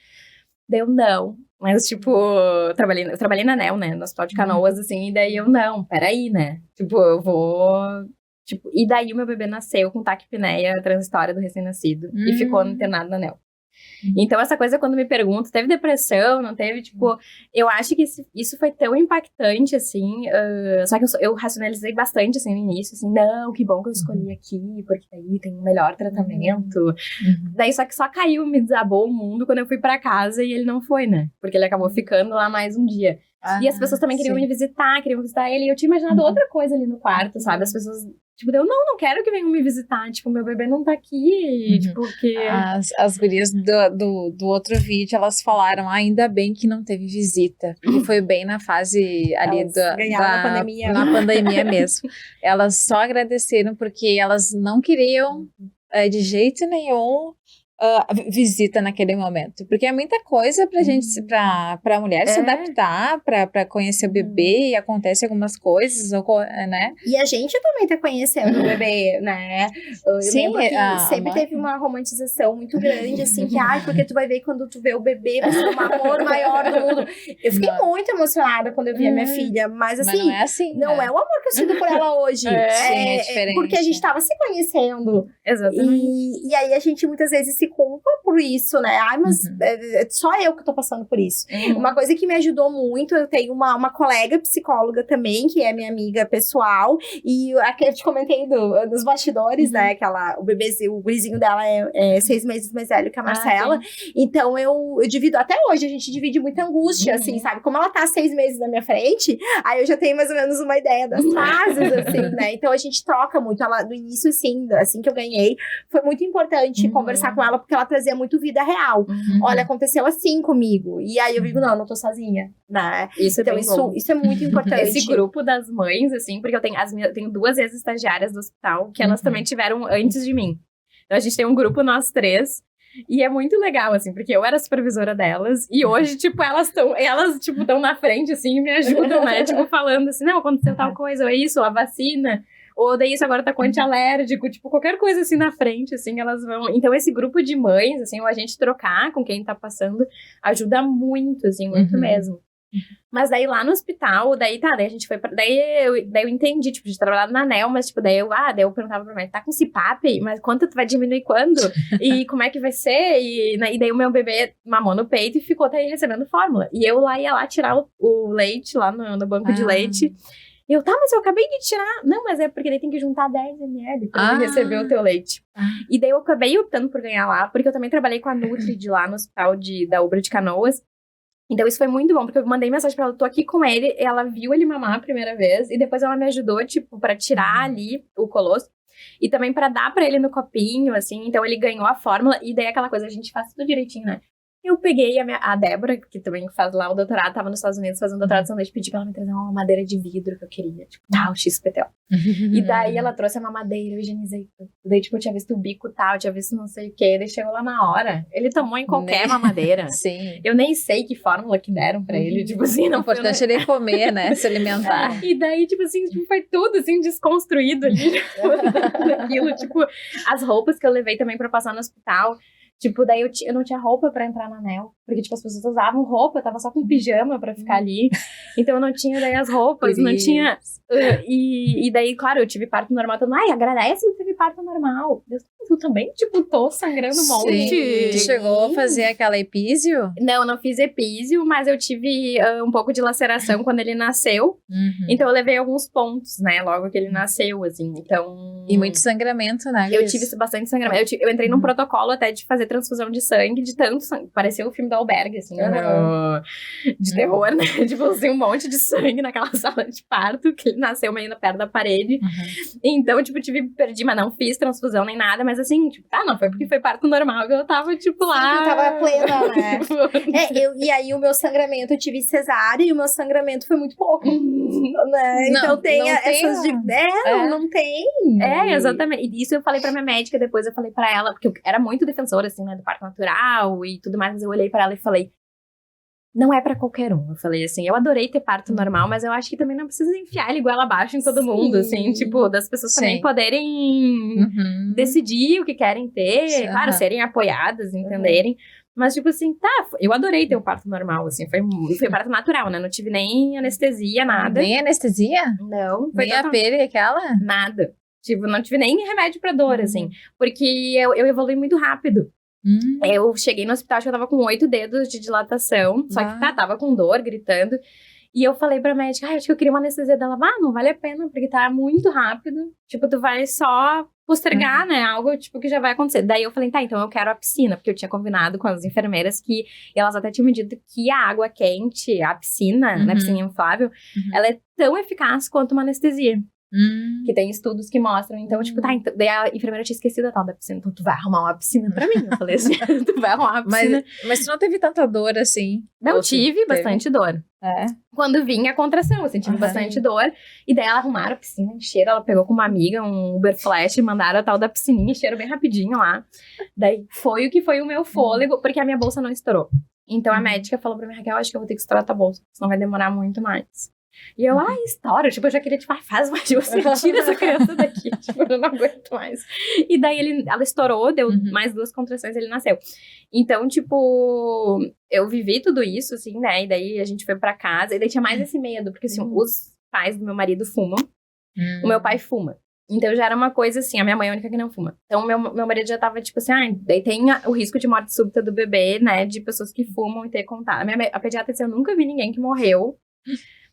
Daí eu, não. Mas, tipo, eu trabalhei na ANEL, né, no Hospital de Canoas, assim, e daí eu, não, peraí, né, tipo, eu vou, tipo, e daí o meu bebê nasceu com taquipneia transitória do recém-nascido, e ficou internado na ANEL. Então, essa coisa, quando me perguntam, teve depressão, não teve, tipo, eu acho que isso foi tão impactante, assim, só que eu racionalizei bastante, assim, no início, assim, não, que bom que eu escolhi aqui, porque aí tem um melhor tratamento. Daí, só que só caiu, me desabou o mundo quando eu fui pra casa e ele não foi, né? Porque ele acabou ficando lá mais um dia. E as pessoas também queriam me visitar, queriam visitar ele, e eu tinha imaginado outra coisa ali no quarto, sabe? As pessoas... Tipo, eu não quero que venham me visitar. Tipo, meu bebê não tá aqui. Tipo, que... As gurias do outro vídeo, elas falaram, ainda bem que não teve visita. Porque foi bem na fase ali na pandemia. Na pandemia mesmo. Elas só agradeceram porque elas não queriam de jeito nenhum visita naquele momento? Porque é muita coisa pra gente, pra mulher se adaptar, pra conhecer o bebê, e acontece algumas coisas, né? E a gente também tá conhecendo o bebê, né? Eu lembro que sempre teve uma romantização muito grande, assim, que, porque tu vai ver quando tu vê o bebê, vai ser o amor maior do mundo. Eu fiquei muito emocionada quando eu vi a minha filha, mas assim, não é assim, não é o amor que eu sinto por ela hoje. Sim, é diferente. Porque a gente tava se conhecendo. Exatamente. E aí a gente muitas vezes se culpa por isso, né? Mas é só eu que tô passando por isso. Uma coisa que me ajudou muito, eu tenho uma colega psicóloga também, que é minha amiga pessoal, e a que eu te comentei dos bastidores, né? Que o bebezinho, o gurizinho dela é 6 meses mais velho que a Marcela. Então eu divido, até hoje a gente divide muita angústia, assim, sabe? Como ela tá 6 meses na minha frente, aí eu já tenho mais ou menos uma ideia das fases, assim, né? Então a gente troca muito. Ela, no início, sim, assim que eu ganhei, foi muito importante conversar com ela, porque ela trazia muito vida real. Olha, aconteceu assim comigo. E aí eu digo, não tô sozinha, né? Isso então, isso é muito importante. Esse grupo das mães, assim, porque eu tenho 2 ex-estagiárias do hospital, que elas também tiveram antes de mim. Então a gente tem um grupo, nós 3. E é muito legal, assim, porque eu era supervisora delas, e hoje, tipo, elas estão na frente, assim, e me ajudam, né? Tipo, falando assim, não, aconteceu tal coisa, ou isso, ou a vacina, ou daí isso agora tá com antialérgico, tipo, qualquer coisa assim na frente, assim, elas vão... Então, esse grupo de mães, assim, ou a gente trocar com quem tá passando, ajuda muito, assim, muito mesmo. Mas daí lá no hospital, daí a gente foi daí eu entendi, tipo, de trabalhar na ANEL, mas tipo, daí eu perguntava pra mãe, tá com CPAP? Mas quanto tu vai diminuir quando? E como é que vai ser? E daí o meu bebê mamou no peito e ficou até aí recebendo fórmula. E eu ia lá tirar o leite lá no banco de leite. E eu, mas eu acabei de tirar. Não, mas é porque daí tem que juntar 10 ml pra receber o teu leite. E daí eu acabei optando por ganhar lá, porque eu também trabalhei com a Nutri de lá no hospital da Ubra de Canoas. Então isso foi muito bom, porque eu mandei mensagem pra ela, tô aqui com ele, ela viu ele mamar a primeira vez, e depois ela me ajudou, tipo, pra tirar ali o colosso, e também pra dar pra ele no copinho, assim, então ele ganhou a fórmula, e daí aquela coisa, a gente faz tudo direitinho, né? Eu peguei a Débora, que também faz lá o doutorado, tava nos Estados Unidos fazendo doutorado de sanduíche, pedi pra ela me trazer uma mamadeira de vidro que eu queria, tipo, tal, XPTO. E daí ela trouxe a mamadeira, eu higienizei tudo. Daí, tipo, eu tinha visto o bico tal, tinha visto não sei o quê, daí chegou lá na hora. Ele tomou em qualquer mamadeira. Sim. Eu nem sei que fórmula que deram pra ele, tipo assim, não foi... O importante é ele comer, né, se alimentar. E daí, tipo assim, foi tudo, assim, desconstruído ali, daquilo, tipo, as roupas que eu levei também pra passar no hospital. Tipo, daí eu não tinha roupa pra entrar na ANEL. Porque, tipo, as pessoas usavam roupa, eu tava só com pijama pra ficar ali. Então, eu não tinha daí as roupas, não tinha... E daí, claro, eu tive parto normal. Todo mundo, agradece que teve parto normal. Eu também, tipo, tô sangrando um monte. Tu chegou a fazer aquela epísio? Não fiz epísio, mas eu tive um pouco de laceração quando ele nasceu. Então, eu levei alguns pontos, né, logo que ele nasceu, assim, então... E muito sangramento, né? Eu tive bastante sangramento. Eu entrei num protocolo até de fazer transfusão de sangue, de tanto sangue. Parecia o filme do Albergue, assim, de terror, né? Tipo, assim, um monte de sangue naquela sala de parto, que ele nasceu meio perto da parede. Então, tipo, perdi, mas não fiz transfusão nem nada, mas assim, tipo, não foi porque foi parto normal que eu tava, tipo, lá... Eu tava plena, né? E aí o meu sangramento, eu tive cesárea e o meu sangramento foi muito pouco, né? Então tem essas de... não tem. Exatamente. E isso eu falei pra minha médica, depois eu falei pra ela, porque eu era muito defensora, assim, né, do parto natural e tudo mais, mas eu olhei pra ela e falei, não é pra qualquer um. Eu falei assim, eu adorei ter parto normal, mas eu acho que também não precisa enfiar ele goela abaixo em todo mundo, assim, tipo, das pessoas também poderem decidir o que querem ter, claro, serem apoiadas, entenderem. Mas, tipo assim, eu adorei ter um parto normal, assim, foi parto natural, né? Não tive nem anestesia, nada. Nem anestesia? Não. Nem a pele aquela? Nada. Tipo, não tive nem remédio pra dor, assim, porque eu evolui muito rápido. Eu cheguei no hospital, acho que eu tava com 8 dedos de dilatação, só que tava com dor, gritando. E eu falei pra médica, acho que eu queria uma anestesia dela. Não vale a pena, porque tá muito rápido. Tipo, tu vai só postergar, né? Algo, tipo, que já vai acontecer. Daí eu falei, então eu quero a piscina. Porque eu tinha combinado com as enfermeiras que elas até tinham me dito que a água quente, a piscina, né? Piscina inflável, ela é tão eficaz quanto uma anestesia. Que tem estudos que mostram. Então, tipo, tá, então, daí a enfermeira tinha esquecido a tal da piscina. Então, tu vai arrumar uma piscina pra mim. Eu falei assim, tu vai arrumar uma piscina. Mas tu não teve tanta dor assim? Não, tive bastante dor. É. Quando vinha a contração, assim, tive bastante dor. E daí ela arrumaram a piscina, encheram. Ela pegou com uma amiga um Uber Flash, mandaram a tal da piscininha, encheram bem rapidinho lá. Daí foi o que foi o meu fôlego, porque a minha bolsa não estourou. Então a médica falou pra mim, Raquel, acho que eu vou ter que estourar a tua bolsa, senão vai demorar muito mais. E eu, estoura. Tipo, eu já queria, tipo, faz mais, você tira essa criança daqui. Tipo, eu não aguento mais. E daí ela estourou, deu mais 2 contrações e ele nasceu. Então, tipo, eu vivi tudo isso, assim, né? E daí a gente foi pra casa. E daí tinha mais esse medo, porque, assim, os pais do meu marido fumam. O meu pai fuma. Então já era uma coisa assim, a minha mãe é a única que não fuma. Então meu marido já tava tipo assim, daí tem o risco de morte súbita do bebê, né? De pessoas que fumam e ter contato. A pediatra disse, eu nunca vi ninguém que morreu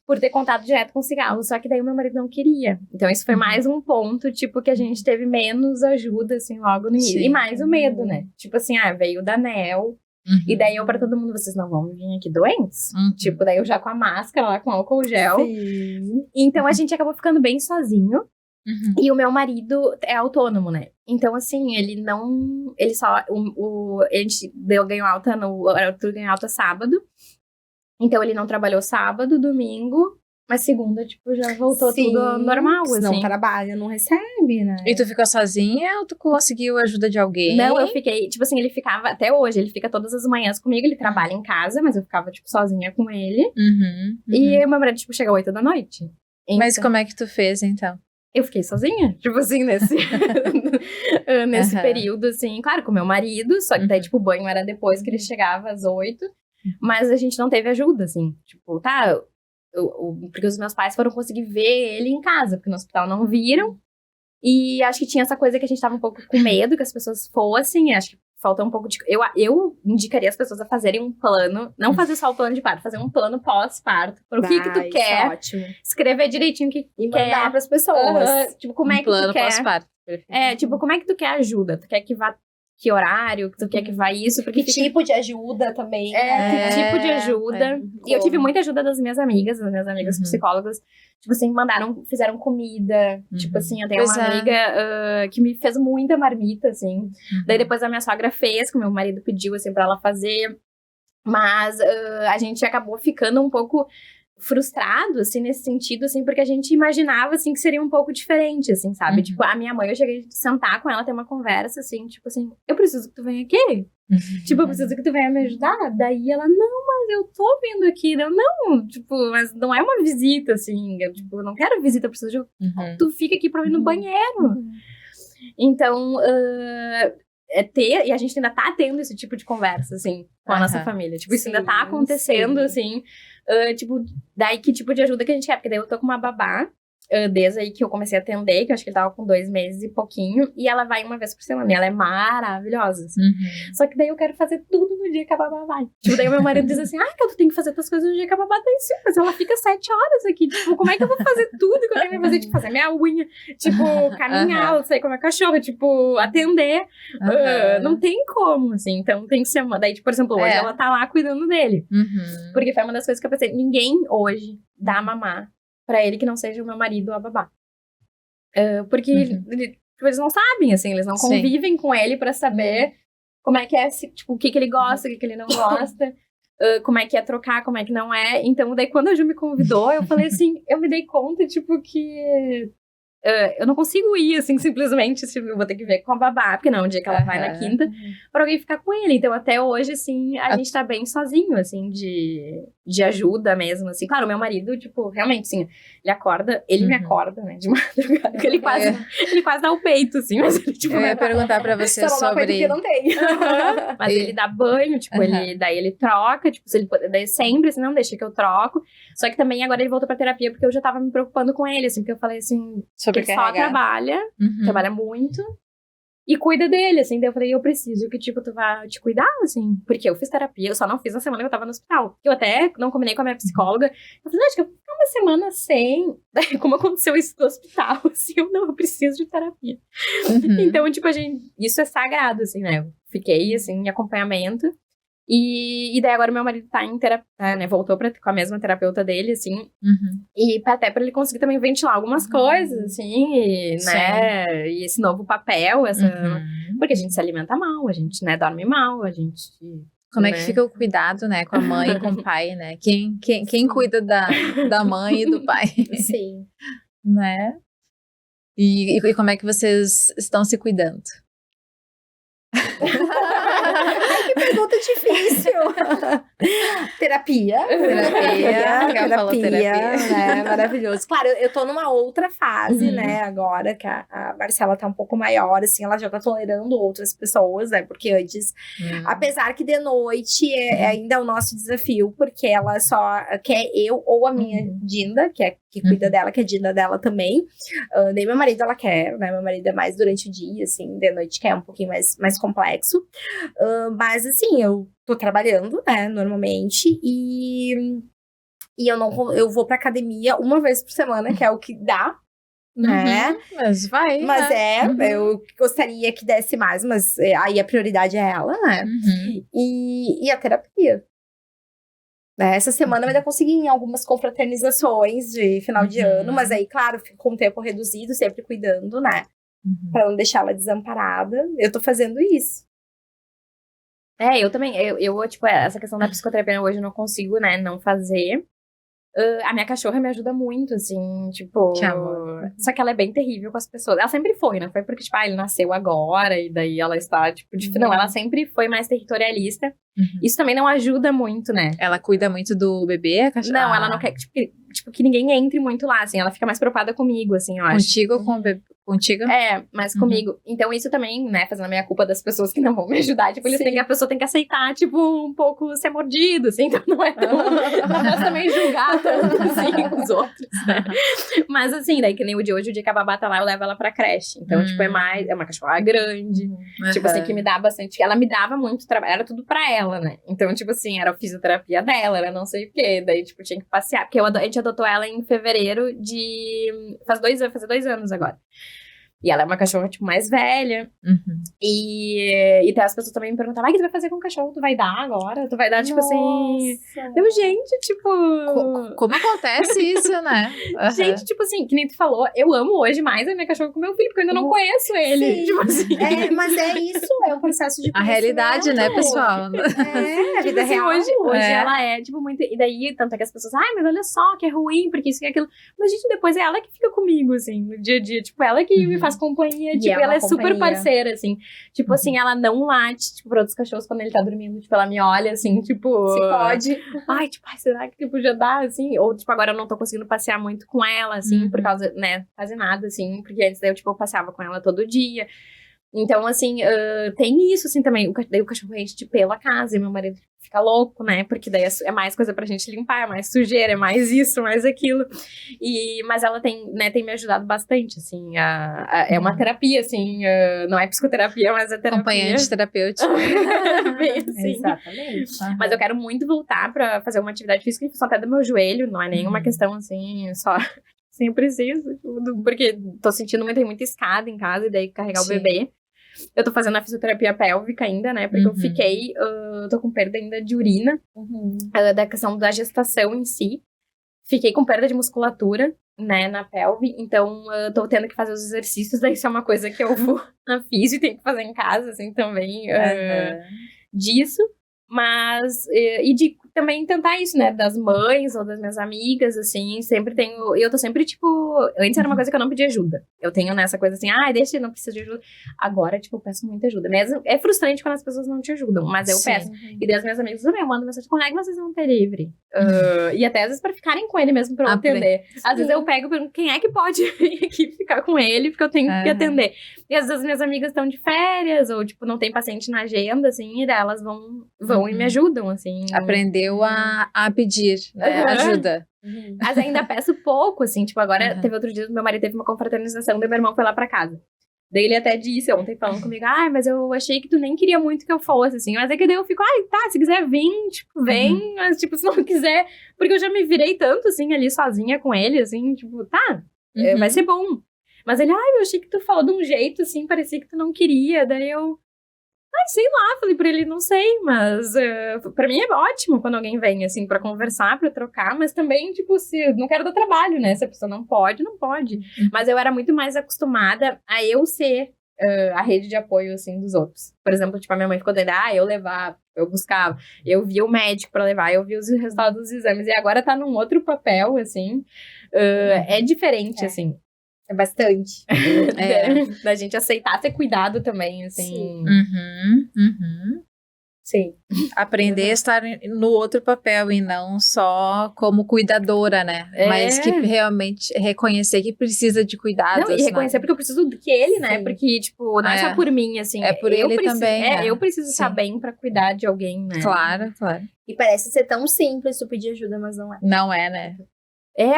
por ter contato direto com cigarro, só que daí o meu marido não queria. Então isso foi mais um ponto, tipo, que a gente teve menos ajuda, assim, logo no início. E mais o medo, né? Tipo assim, veio da ANEEL, e daí eu pra todo mundo, vocês não vão vir aqui doentes? Tipo, daí eu já com a máscara lá, com álcool gel. Sim. Então a gente acabou ficando bem sozinho. E o meu marido é autônomo, né? Então, assim, ele não... Ele só... a gente ganhou alta o Arthur ganhou alta sábado. Então, ele não trabalhou sábado, domingo, mas segunda, tipo, já voltou tudo ao normal, assim. Não trabalha, não recebe, né? E tu ficou sozinha ou tu conseguiu a ajuda de alguém? Não, eu fiquei, tipo assim, ele ficava, até hoje, ele fica todas as manhãs comigo, ele trabalha em casa, mas eu ficava, tipo, sozinha com ele. E o meu marido, tipo, chega às 8 da noite. Então, mas como é que tu fez, então? Eu fiquei sozinha, tipo assim, nesse período, assim. Claro, com meu marido, só que daí, tipo, o banho era depois que ele chegava às 8. Mas a gente não teve ajuda, assim. Tipo, porque os meus pais foram conseguir ver ele em casa, porque no hospital não viram. E acho que tinha essa coisa que a gente tava um pouco com medo que as pessoas fossem. Acho que falta um pouco de... Eu indicaria as pessoas a fazerem um plano, não fazer só o plano de parto, fazer um plano pós-parto. Para o que tu quer. Ótimo. Escrever direitinho o que e quer. mandar pras pessoas. Tipo, como é que plano tu quer. Pós-parto. Tipo, como é que tu quer ajuda? Tu quer que vá... Que horário, tu quer que vá isso? Porque que tipo de ajuda também. Que tipo de ajuda. E eu tive muita ajuda das minhas amigas psicólogas. Tipo assim, fizeram comida. Tipo assim, eu tenho uma amiga que me fez muita marmita, assim. Daí depois a minha sogra fez, que o meu marido pediu, assim, pra ela fazer. Mas a gente acabou ficando um pouco frustrado, assim, nesse sentido, assim, porque a gente imaginava, assim, que seria um pouco diferente, assim, sabe? Tipo, a minha mãe, eu cheguei a sentar com ela, ter uma conversa, assim, tipo assim, eu preciso que tu venha aqui. Tipo, eu preciso que tu venha me ajudar. Daí ela, não, mas eu tô vindo aqui. Eu, não, tipo, mas não é uma visita, assim, eu, tipo, eu não quero visita, eu preciso de... Tu fica aqui pra eu ir no banheiro. Então, e a gente ainda tá tendo esse tipo de conversa, assim, com a nossa família. Tipo, isso ainda tá acontecendo, assim. Tipo, daí que tipo de ajuda que a gente quer? Porque daí eu tô com uma babá, desde aí que eu comecei a atender, que eu acho que ele tava com 2 meses e pouquinho, e ela vai uma vez por semana, e ela é maravilhosa, assim. Só que daí eu quero fazer tudo no dia que a babá vai. Tipo, daí o meu marido diz assim, que tu tem que fazer tuas coisas no dia que a babá tem, sim, mas ela fica 7 horas aqui, tipo, como é que eu vou fazer tudo? Como é que eu vou fazer, tipo, fazer minha unha, tipo, caminhar, sair com a minha cachorra, tipo, atender, não tem como, assim, então tem que ser uma, daí, tipo, por exemplo, hoje ela tá lá cuidando dele, porque foi uma das coisas que eu pensei, ninguém hoje dá mamar pra ele que não seja o meu marido ou a babá. Porque eles não sabem, assim, eles não convivem com ele pra saber como é que é, tipo, o que ele gosta, o que ele não gosta, como é que é trocar, como é que não é. Então, daí quando a Ju me convidou, eu falei assim, eu me dei conta, tipo, que eu não consigo ir, assim, simplesmente, tipo, eu vou ter que ver com a babá, porque não, o dia que ela vai na quinta, pra alguém ficar com ele. Então, até hoje, assim, a gente tá bem sozinho, assim, de ajuda mesmo, assim. Claro, o meu marido, tipo, realmente, assim, ele me acorda, né, de madrugada, porque ele quase dá o peito, assim, mas ele, tipo... Eu ia perguntar pra você sobre... Que não tem. Mas ele dá banho, tipo, daí ele troca, tipo, se ele daí sempre, assim, não deixa que eu troco. Só que também agora ele voltou pra terapia, porque eu já tava me preocupando com ele, assim, porque eu falei, assim... Ele só trabalha muito e cuida dele, assim. Daí eu falei, eu preciso que, tipo, tu vá te cuidar, assim. Porque eu fiz terapia, eu só não fiz na semana que eu tava no hospital. Eu até não combinei com a minha psicóloga. Eu falei, acho que eu vou ficar uma semana sem. Daí, como aconteceu isso no hospital, assim, eu preciso de terapia. Então, tipo, isso é sagrado, assim, né? Eu fiquei, assim, em acompanhamento. E daí agora o meu marido tá em terapia, né? Voltou com a mesma terapeuta dele, assim. E até pra ele conseguir também ventilar algumas coisas, assim, e, né? E esse novo papel, porque a gente se alimenta mal, a gente, né, dorme mal, a gente... Como é que fica o cuidado, né, com a mãe e com o pai, né? Quem cuida da mãe e do pai? Sim. Né? E como é que vocês estão se cuidando? Ai, que pergunta difícil. Terapia, Ela falou terapia. né? Maravilhoso. Claro, eu tô numa outra fase, né? Agora que a Marcela tá um pouco maior, assim, ela já tá tolerando outras pessoas, né? Porque antes, apesar que de noite ainda é o nosso desafio, porque ela só quer eu ou a minha Dinda, que cuida dela, que é Dinda dela também. Nem meu marido ela quer, né? Meu marido é mais durante o dia, assim, de noite que é um pouquinho mais complexo. Mas, assim, eu tô trabalhando, né, normalmente, e eu vou pra academia uma vez por semana, que é o que dá, né? Mas vai, Mas né? eu gostaria que desse mais, mas aí a prioridade é ela, né? E a terapia. Né? Essa semana eu ainda consegui em algumas confraternizações de final de ano, mas aí, claro, fico com o tempo reduzido, sempre cuidando, né? Pra não deixar ela desamparada. Eu tô fazendo isso. Eu também. Eu tipo, essa questão da psicoterapia hoje eu não consigo, né, não fazer. A minha cachorra me ajuda muito, assim, tipo... Que amor. Só que ela é bem terrível com as pessoas. Ela sempre foi, não foi porque, tipo, ele nasceu agora e daí ela está, tipo... Não, ela sempre foi mais territorialista. Isso também não ajuda muito, né? Ela cuida muito do bebê, a cachorra? Não, ela não quer, tipo, que ninguém entre muito lá, assim. Ela fica mais preocupada comigo, assim, eu acho. Contigo ou com o bebê? Contigo? Mas comigo. Então, isso também, né, fazendo a minha culpa das pessoas que não vão me ajudar. Tipo, a pessoa tem que aceitar, tipo, um pouco ser mordido, assim. Então, não é tão... Não posso também julgar tanto, assim, os outros, né? Mas, assim, daí que nem o de hoje, o dia que a babá tá lá, eu levo ela pra creche. Então, tipo, é uma cachorra grande. Tipo, assim, que me dá bastante... Ela me dava muito trabalho, era tudo pra ela, né? Então, tipo assim, era a fisioterapia dela, era não sei o quê. Daí, tipo, tinha que passear. Porque a gente adotou ela em fevereiro de... fazer 2 anos agora. E ela é uma cachorra, tipo, mais velha. E até as pessoas também me perguntavam, o que tu vai fazer com o cachorro? Tu vai dar agora? Tu vai dar, tipo assim... Eu, gente, tipo... Como acontece isso, né? Gente, tipo assim, que nem tu falou, eu amo hoje mais a minha cachorra que o meu filho, porque eu ainda não conheço ele. Sim. Tipo assim. Mas é isso, é um processo de A realidade, né, pessoal? A vida assim, real. Hoje ela é, tipo, muito... E daí, tanto é que as pessoas, mas olha só, que é ruim, porque isso e aquilo. Mas, gente, depois é ela que fica comigo, assim, no dia a dia. Tipo, ela que me faz companhia. Tipo, ela é super parceira, assim. Tipo, assim, ela não late, tipo, pra outros cachorros quando ele tá dormindo. Tipo, ela me olha, assim, tipo... Se pode. Tipo, será que podia dar, assim? Ou, tipo, agora eu não tô conseguindo passear muito com ela, assim, por causa, né, quase nada, assim. Porque antes daí eu, tipo, eu passeava com ela todo dia. Então, assim, tem isso, assim, também. Daí o cachorro enche de pelo a casa e meu marido fica louco, né? Porque daí é mais coisa pra gente limpar, é mais sujeira, é mais isso, mais aquilo. Mas ela tem me ajudado bastante, assim. É uma terapia, assim. Não é psicoterapia, mas é terapia. Acompanhante terapêutico. Bem assim. Exatamente. Mas eu quero muito voltar pra fazer uma atividade física em função até do meu joelho. Não é nenhuma questão, assim, só... Sim, eu preciso. Porque tô sentindo muita escada em casa e daí carregar o bebê. Eu tô fazendo a fisioterapia pélvica ainda, né? Porque eu fiquei... tô com perda ainda de urina. Da questão da gestação em si. Fiquei com perda de musculatura, né? Na pelve. Então, tô tendo que fazer os exercícios. Daí isso é uma coisa que eu vou na fisio e tenho que fazer em casa, assim, também. Disso. Mas... E de também tentar isso, né? Das mães ou das minhas amigas, assim. Sempre tenho... E eu tô sempre, tipo... Antes era uma coisa que eu não pedia ajuda. Eu tenho nessa coisa assim... deixa, eu não preciso de ajuda. Agora, tipo, eu peço muita ajuda. Mesmo, é frustrante quando as pessoas não te ajudam. Mas eu peço. E daí as minhas amigas também, eu mando mensagem. Como é que vocês vão ter livre? E até às vezes pra ficarem com ele mesmo, pra eu atender. Às vezes eu pego e pergunto, quem é que pode vir aqui ficar com ele? Porque eu tenho que atender. E às vezes as minhas amigas estão de férias. Ou, tipo, não tem paciente na agenda, assim. E daí elas vão e me ajudam, assim. Aprendeu a pedir, né? Ajuda. Mas ainda peço pouco, assim. Tipo, agora teve outro dia, meu marido teve uma confraternização, daí meu irmão foi lá pra casa. Daí ele até disse ontem, falando comigo, mas eu achei que tu nem queria muito que eu fosse, assim. Mas é que daí eu fico, tá, se quiser vir, tipo, vem. Mas, tipo, se não quiser... Porque eu já me virei tanto, assim, ali sozinha com ele, assim, tipo, tá, vai ser bom. Mas ele, eu achei que tu falou de um jeito, assim, parecia que tu não queria. Daí eu... Sei lá, falei pra ele, não sei, mas pra mim é ótimo quando alguém vem, assim, pra conversar, pra trocar, mas também, tipo, se não quero dar trabalho, né? Se a pessoa não pode, não pode. Mas eu era muito mais acostumada a eu ser a rede de apoio, assim, dos outros. Por exemplo, tipo, a minha mãe ficou dizendo, eu levava, eu buscava, eu via o médico pra levar, eu via os resultados dos exames, e agora tá num outro papel, assim, é diferente, assim. É bastante. Da gente aceitar ter cuidado também, assim. Sim. Sim. Aprender a estar no outro papel e não só como cuidadora, né? Mas que realmente reconhecer que precisa de cuidados. Não, e reconhecer porque eu preciso que ele, né? Sim. Porque, tipo, não é só por mim, assim. É por ele também. Eu preciso estar bem pra cuidar de alguém, né? Claro. E parece ser tão simples tu pedir ajuda, mas não é. Não é, né?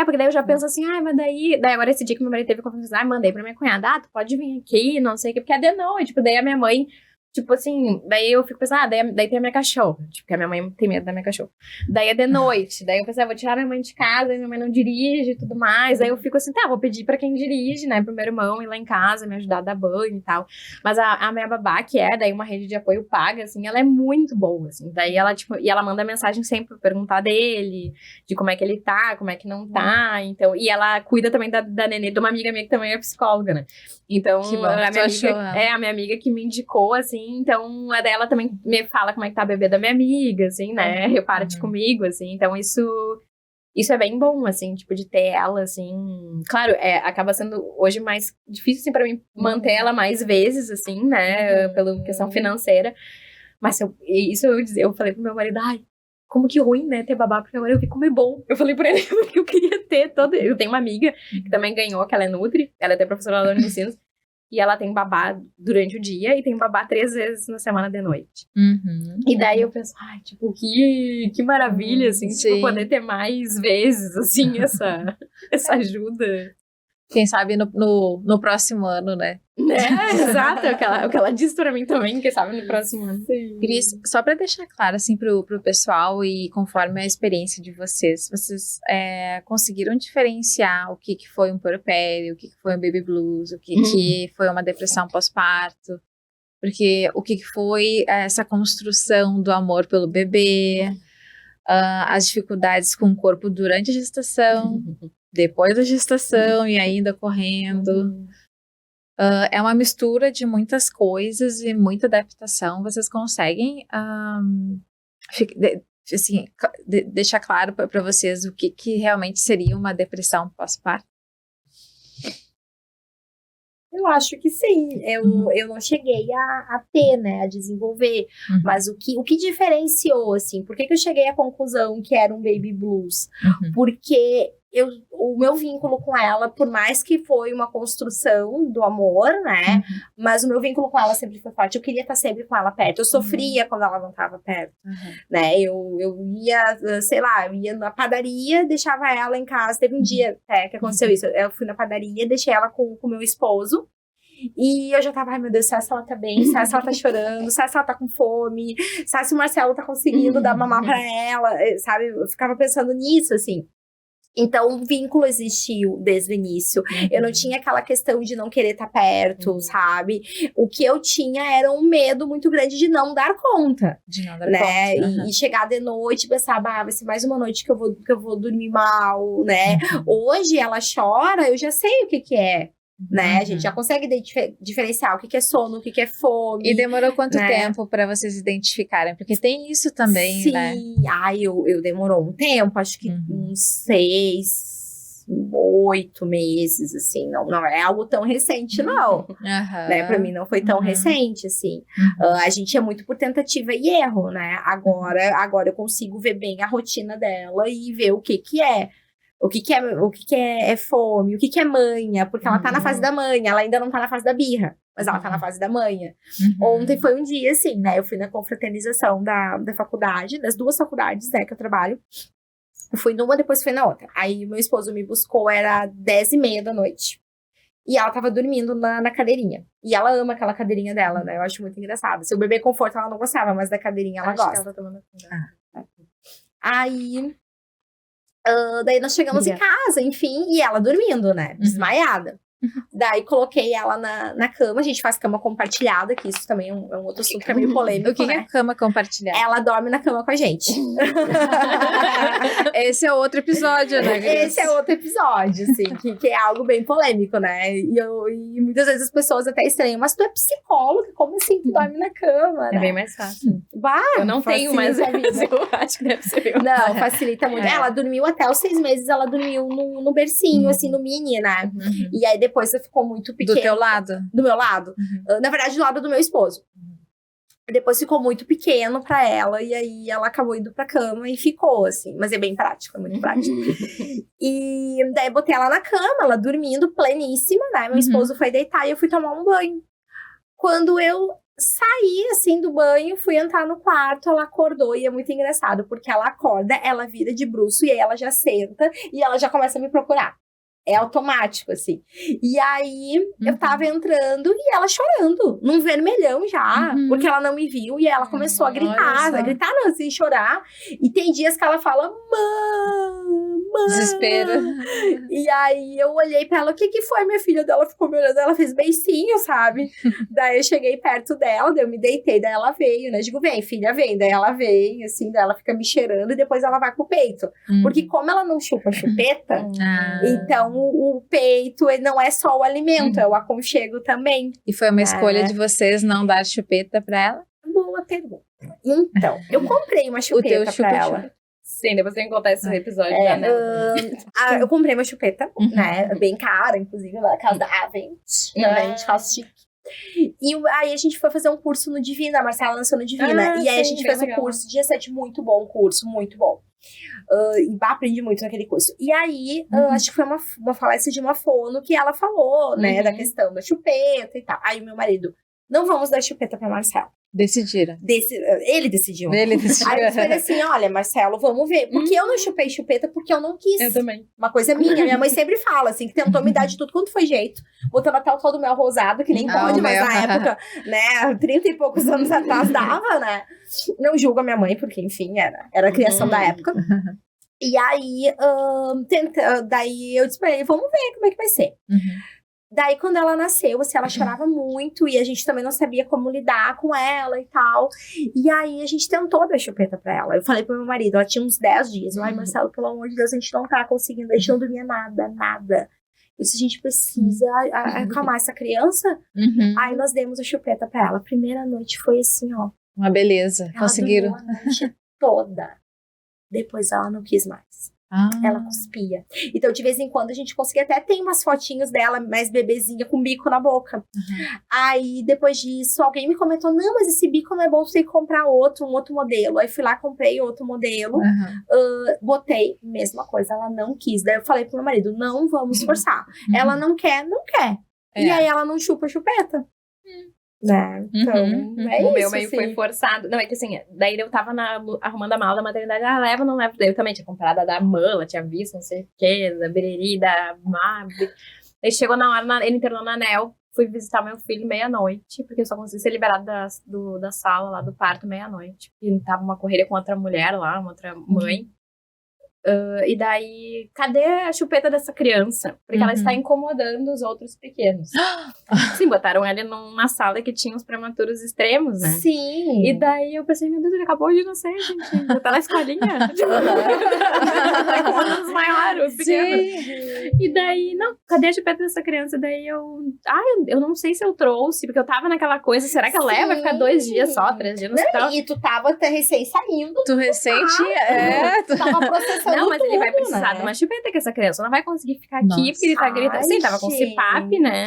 Porque daí eu já penso assim, mas daí agora esse dia que meu marido teve confiança, mandei pra minha cunhada, tu pode vir aqui, não sei o que, porque é de noite, tipo, daí a minha mãe, tipo assim, daí eu fico pensando, daí tem a minha cachorra, tipo, porque a minha mãe tem medo da minha cachorra. Daí é de noite, daí eu pensei, vou tirar minha mãe de casa, aí minha mãe não dirige e tudo mais, daí eu fico assim, vou pedir pra quem dirige, né, pro meu irmão ir lá em casa, me ajudar a dar banho e tal. Mas a minha babá, que é daí uma rede de apoio paga, assim, ela é muito boa, assim, daí ela, tipo, e ela manda mensagem sempre pra perguntar dele, de como é que ele tá, como é que não tá, então, e ela cuida também da nenê de uma amiga minha que também é psicóloga, né. Então, a minha amiga que me indicou, assim, então ela também me fala como é que tá a bebê da minha amiga, assim, né, reparte comigo, assim, então isso é bem bom, assim, tipo, de ter ela, assim, claro, acaba sendo hoje mais difícil, assim, pra mim manter ela mais vezes, assim, né, pela questão financeira, mas eu falei pro meu marido, como que ruim, né, ter babá, porque agora eu vi como é bom. Eu falei pra ele que eu queria ter eu tenho uma amiga que também ganhou, que ela é nutri, ela é até professora lá da Unicinos, e ela tem babá durante o dia e tem babá 3 vezes na semana de noite. E daí eu penso, tipo, que maravilha, assim, tipo, poder ter mais vezes, assim, essa ajuda. Quem sabe no próximo ano, né? Exato, o que ela disse pra mim também, quem sabe no próximo ano. Cris, só pra deixar claro, assim, pro pessoal e conforme a experiência de vocês conseguiram diferenciar o que foi um puerpério, o que foi um baby blues, o que foi uma depressão pós-parto, porque o que foi essa construção do amor pelo bebê, as dificuldades com o corpo durante a gestação, depois da gestação e ainda correndo. É uma mistura de muitas coisas e muita adaptação. Vocês conseguem deixar claro para vocês o que realmente seria uma depressão pós-parto? Eu acho que sim. Eu não cheguei a ter, né, a desenvolver. Mas o que diferenciou, assim, por que eu cheguei à conclusão que era um baby blues? Porque o meu vínculo com ela, por mais que foi uma construção do amor, né, mas o meu vínculo com ela sempre foi forte. Eu queria estar sempre com ela perto. Eu sofria quando ela não estava perto, né. Eu ia, sei lá, eu ia na padaria, deixava ela em casa. Teve um dia até que aconteceu isso. Eu fui na padaria, deixei ela com o meu esposo. E eu já tava, ai meu Deus, sabe se ela tá bem, sabe se ela tá chorando, sabe se ela tá com fome, sabe se o Marcelo tá conseguindo dar mamar pra ela, sabe? Eu ficava pensando nisso, assim. Então, o vínculo existiu desde o início. Eu não tinha aquela questão de não querer estar perto, sabe? O que eu tinha era um medo muito grande de não dar conta. De não dar né? conta. E chegar de noite e pensar, vai ser mais uma noite que eu vou dormir mal, né? Hoje ela chora, eu já sei o que é. Né? A gente já consegue diferenciar o que é sono, o que é fome. E demorou quanto né? tempo para vocês identificarem? Porque tem isso também, Sim. né? Eu demorou um tempo, acho que uns 6, 8 meses, assim. Não é algo tão recente, não. Né? Pra mim não foi tão recente, assim. A gente é muito por tentativa e erro, né? Agora eu consigo ver bem a rotina dela e ver o que é. O que é fome, o que é manha, porque ela tá na fase da manha, ela ainda não tá na fase da birra, mas ela tá na fase da manha. Ontem foi um dia, assim, né, eu fui na confraternização da faculdade, das 2 faculdades, né, que eu trabalho. Eu fui numa, depois fui na outra. Aí meu esposo me buscou, era 10h30 da noite. E ela tava dormindo na cadeirinha. E ela ama aquela cadeirinha dela, né, eu acho muito engraçado. Se o bebê conforto, ela não gostava, mas da cadeirinha ela gosta. Que ela tá tomando Aí... daí nós chegamos em casa, enfim, e ela dormindo, né? Desmaiada. Daí coloquei ela na cama, a gente faz cama compartilhada, que isso também é um outro assunto que é meio polêmico, O que né? é cama compartilhada? Ela dorme na cama com a gente. Esse é outro episódio, né? Esse é outro episódio, assim, que é algo bem polêmico, né? E muitas vezes as pessoas até estranham, mas tu é psicóloga, como assim tu dorme na cama, né? É bem mais fácil. Bah, Eu não tenho, mas facilita a vida. eu acho que deve ser. Não, facilita muito. É. Ela dormiu até os 6 meses, ela dormiu no bercinho, assim, no mini, né? E aí depois ela ficou muito pequena. Do teu lado? Do meu lado. Na verdade, do lado do meu esposo. Depois ficou muito pequeno pra ela, e aí ela acabou indo pra cama e ficou, assim. Mas é bem prático, é muito prático. E daí botei ela na cama, ela dormindo, pleníssima, né? Meu esposo foi deitar e eu fui tomar um banho. Quando eu saí, assim, do banho, fui entrar no quarto, ela acordou, e é muito engraçado, porque ela acorda, ela vira de bruço, e aí ela já senta, e ela já começa a me procurar. É automático, assim. E aí, eu tava entrando e ela chorando, num vermelhão já, porque ela não me viu. E ela começou a gritar não, assim, chorar. E tem dias que ela fala, mãe. Desespero. E aí, eu olhei pra ela, o que foi, minha filha? Dela ficou me olhando, ela fez beicinho, sabe? Daí, eu cheguei perto dela, daí eu me deitei, daí ela veio, né? Digo, vem, filha, vem. Daí ela vem, assim, daí ela fica me cheirando e depois ela vai pro peito. Porque como ela não chupa chupeta, então o peito ele não é só o alimento, é o aconchego também. E foi uma escolha de vocês não dar chupeta pra ela? Boa pergunta. Então, eu comprei uma chupeta pra ela. Sim, depois tem que contar esse episódio. Eu comprei uma chupeta, né? Bem cara, inclusive, na casa da Avent. Avent, House Chic. E aí a gente foi fazer um curso no Divina, a Marcela lançou no Divina. E aí a gente fez um curso de G7, muito bom curso, muito bom. E aprendi muito naquele curso. E aí, acho que foi uma falácia de uma fono que ela falou, né, da questão da chupeta e tal. Aí o meu marido, não vamos dar chupeta pra Marcela. Decidiram. Ele decidiu. Ele decidiu. Aí eu falei assim, olha, Marcelo, vamos ver. Porque eu não chupei chupeta porque eu não quis. Eu também. Uma coisa minha. Minha mãe sempre fala, assim, que tentou me dar de tudo quanto foi jeito. Botando até o tal do mel rosado, que nem pode, mas na época, né, 30 e poucos anos atrás dava, né? Não julgo a minha mãe, porque, enfim, era a criação da época. E aí, daí eu disse pra ele, vamos ver como é que vai ser. Daí, quando ela nasceu, assim, ela chorava muito e a gente também não sabia como lidar com ela e tal. E aí, a gente tentou dar chupeta pra ela. Eu falei pro meu marido, ela tinha uns 10 dias. Ai, Marcelo, pelo amor de Deus, a gente não tá conseguindo. A gente não dormia nada. Isso a gente precisa acalmar essa criança. Aí, nós demos a chupeta pra ela. A primeira noite foi assim, ó. Uma beleza. Ela conseguiram. dormiu a noite toda. Depois ela não quis mais. Ela cuspia. Então, de vez em quando, a gente conseguia até ter umas fotinhos dela, mais bebezinha, com bico na boca. Aí, depois disso, alguém me comentou, não, mas esse bico não é bom, você tem que comprar um outro modelo. Aí, fui lá, comprei outro modelo. Botei, mesma coisa, ela não quis. Daí, eu falei pro meu marido, não vamos forçar. Ela não quer. E aí, ela não chupa chupeta. Né? Então, é o isso, meu meio assim. foi forçado. Não, é que assim, daí eu tava arrumando a mala da maternidade, leva ou não leva? Daí eu também tinha comprado a da Mala, tinha visto, não sei o que, da Bereri, da Mabre. Aí chegou na hora, ele internou na ANEL, fui visitar meu filho meia-noite, porque eu só consegui ser liberada da sala lá do parto meia-noite. E tava uma correria com outra mulher lá, uma outra mãe. E daí, cadê a chupeta dessa criança? Porque ela está incomodando os outros pequenos. Sim, botaram ele numa sala que tinha os prematuros extremos, né? Sim. E daí eu pensei, meu Deus, ele acabou de nascer, gente. Já tá na escolinha. Tá incomodando os maiores, os pequenos. E daí, não, cadê a chupeta dessa criança? Daí eu não sei se eu trouxe, porque eu tava naquela coisa, será que ela leva? Vai ficar 2 dias só, 3 dias no hospital? E tu tava até recém saindo. Tu recém tinha, Tu tava processando Não, mas ele vai tudo, precisar né? de uma chupeta, que essa criança não vai conseguir ficar aqui, porque ele tá gritando. Sim, tava com CPAP, né?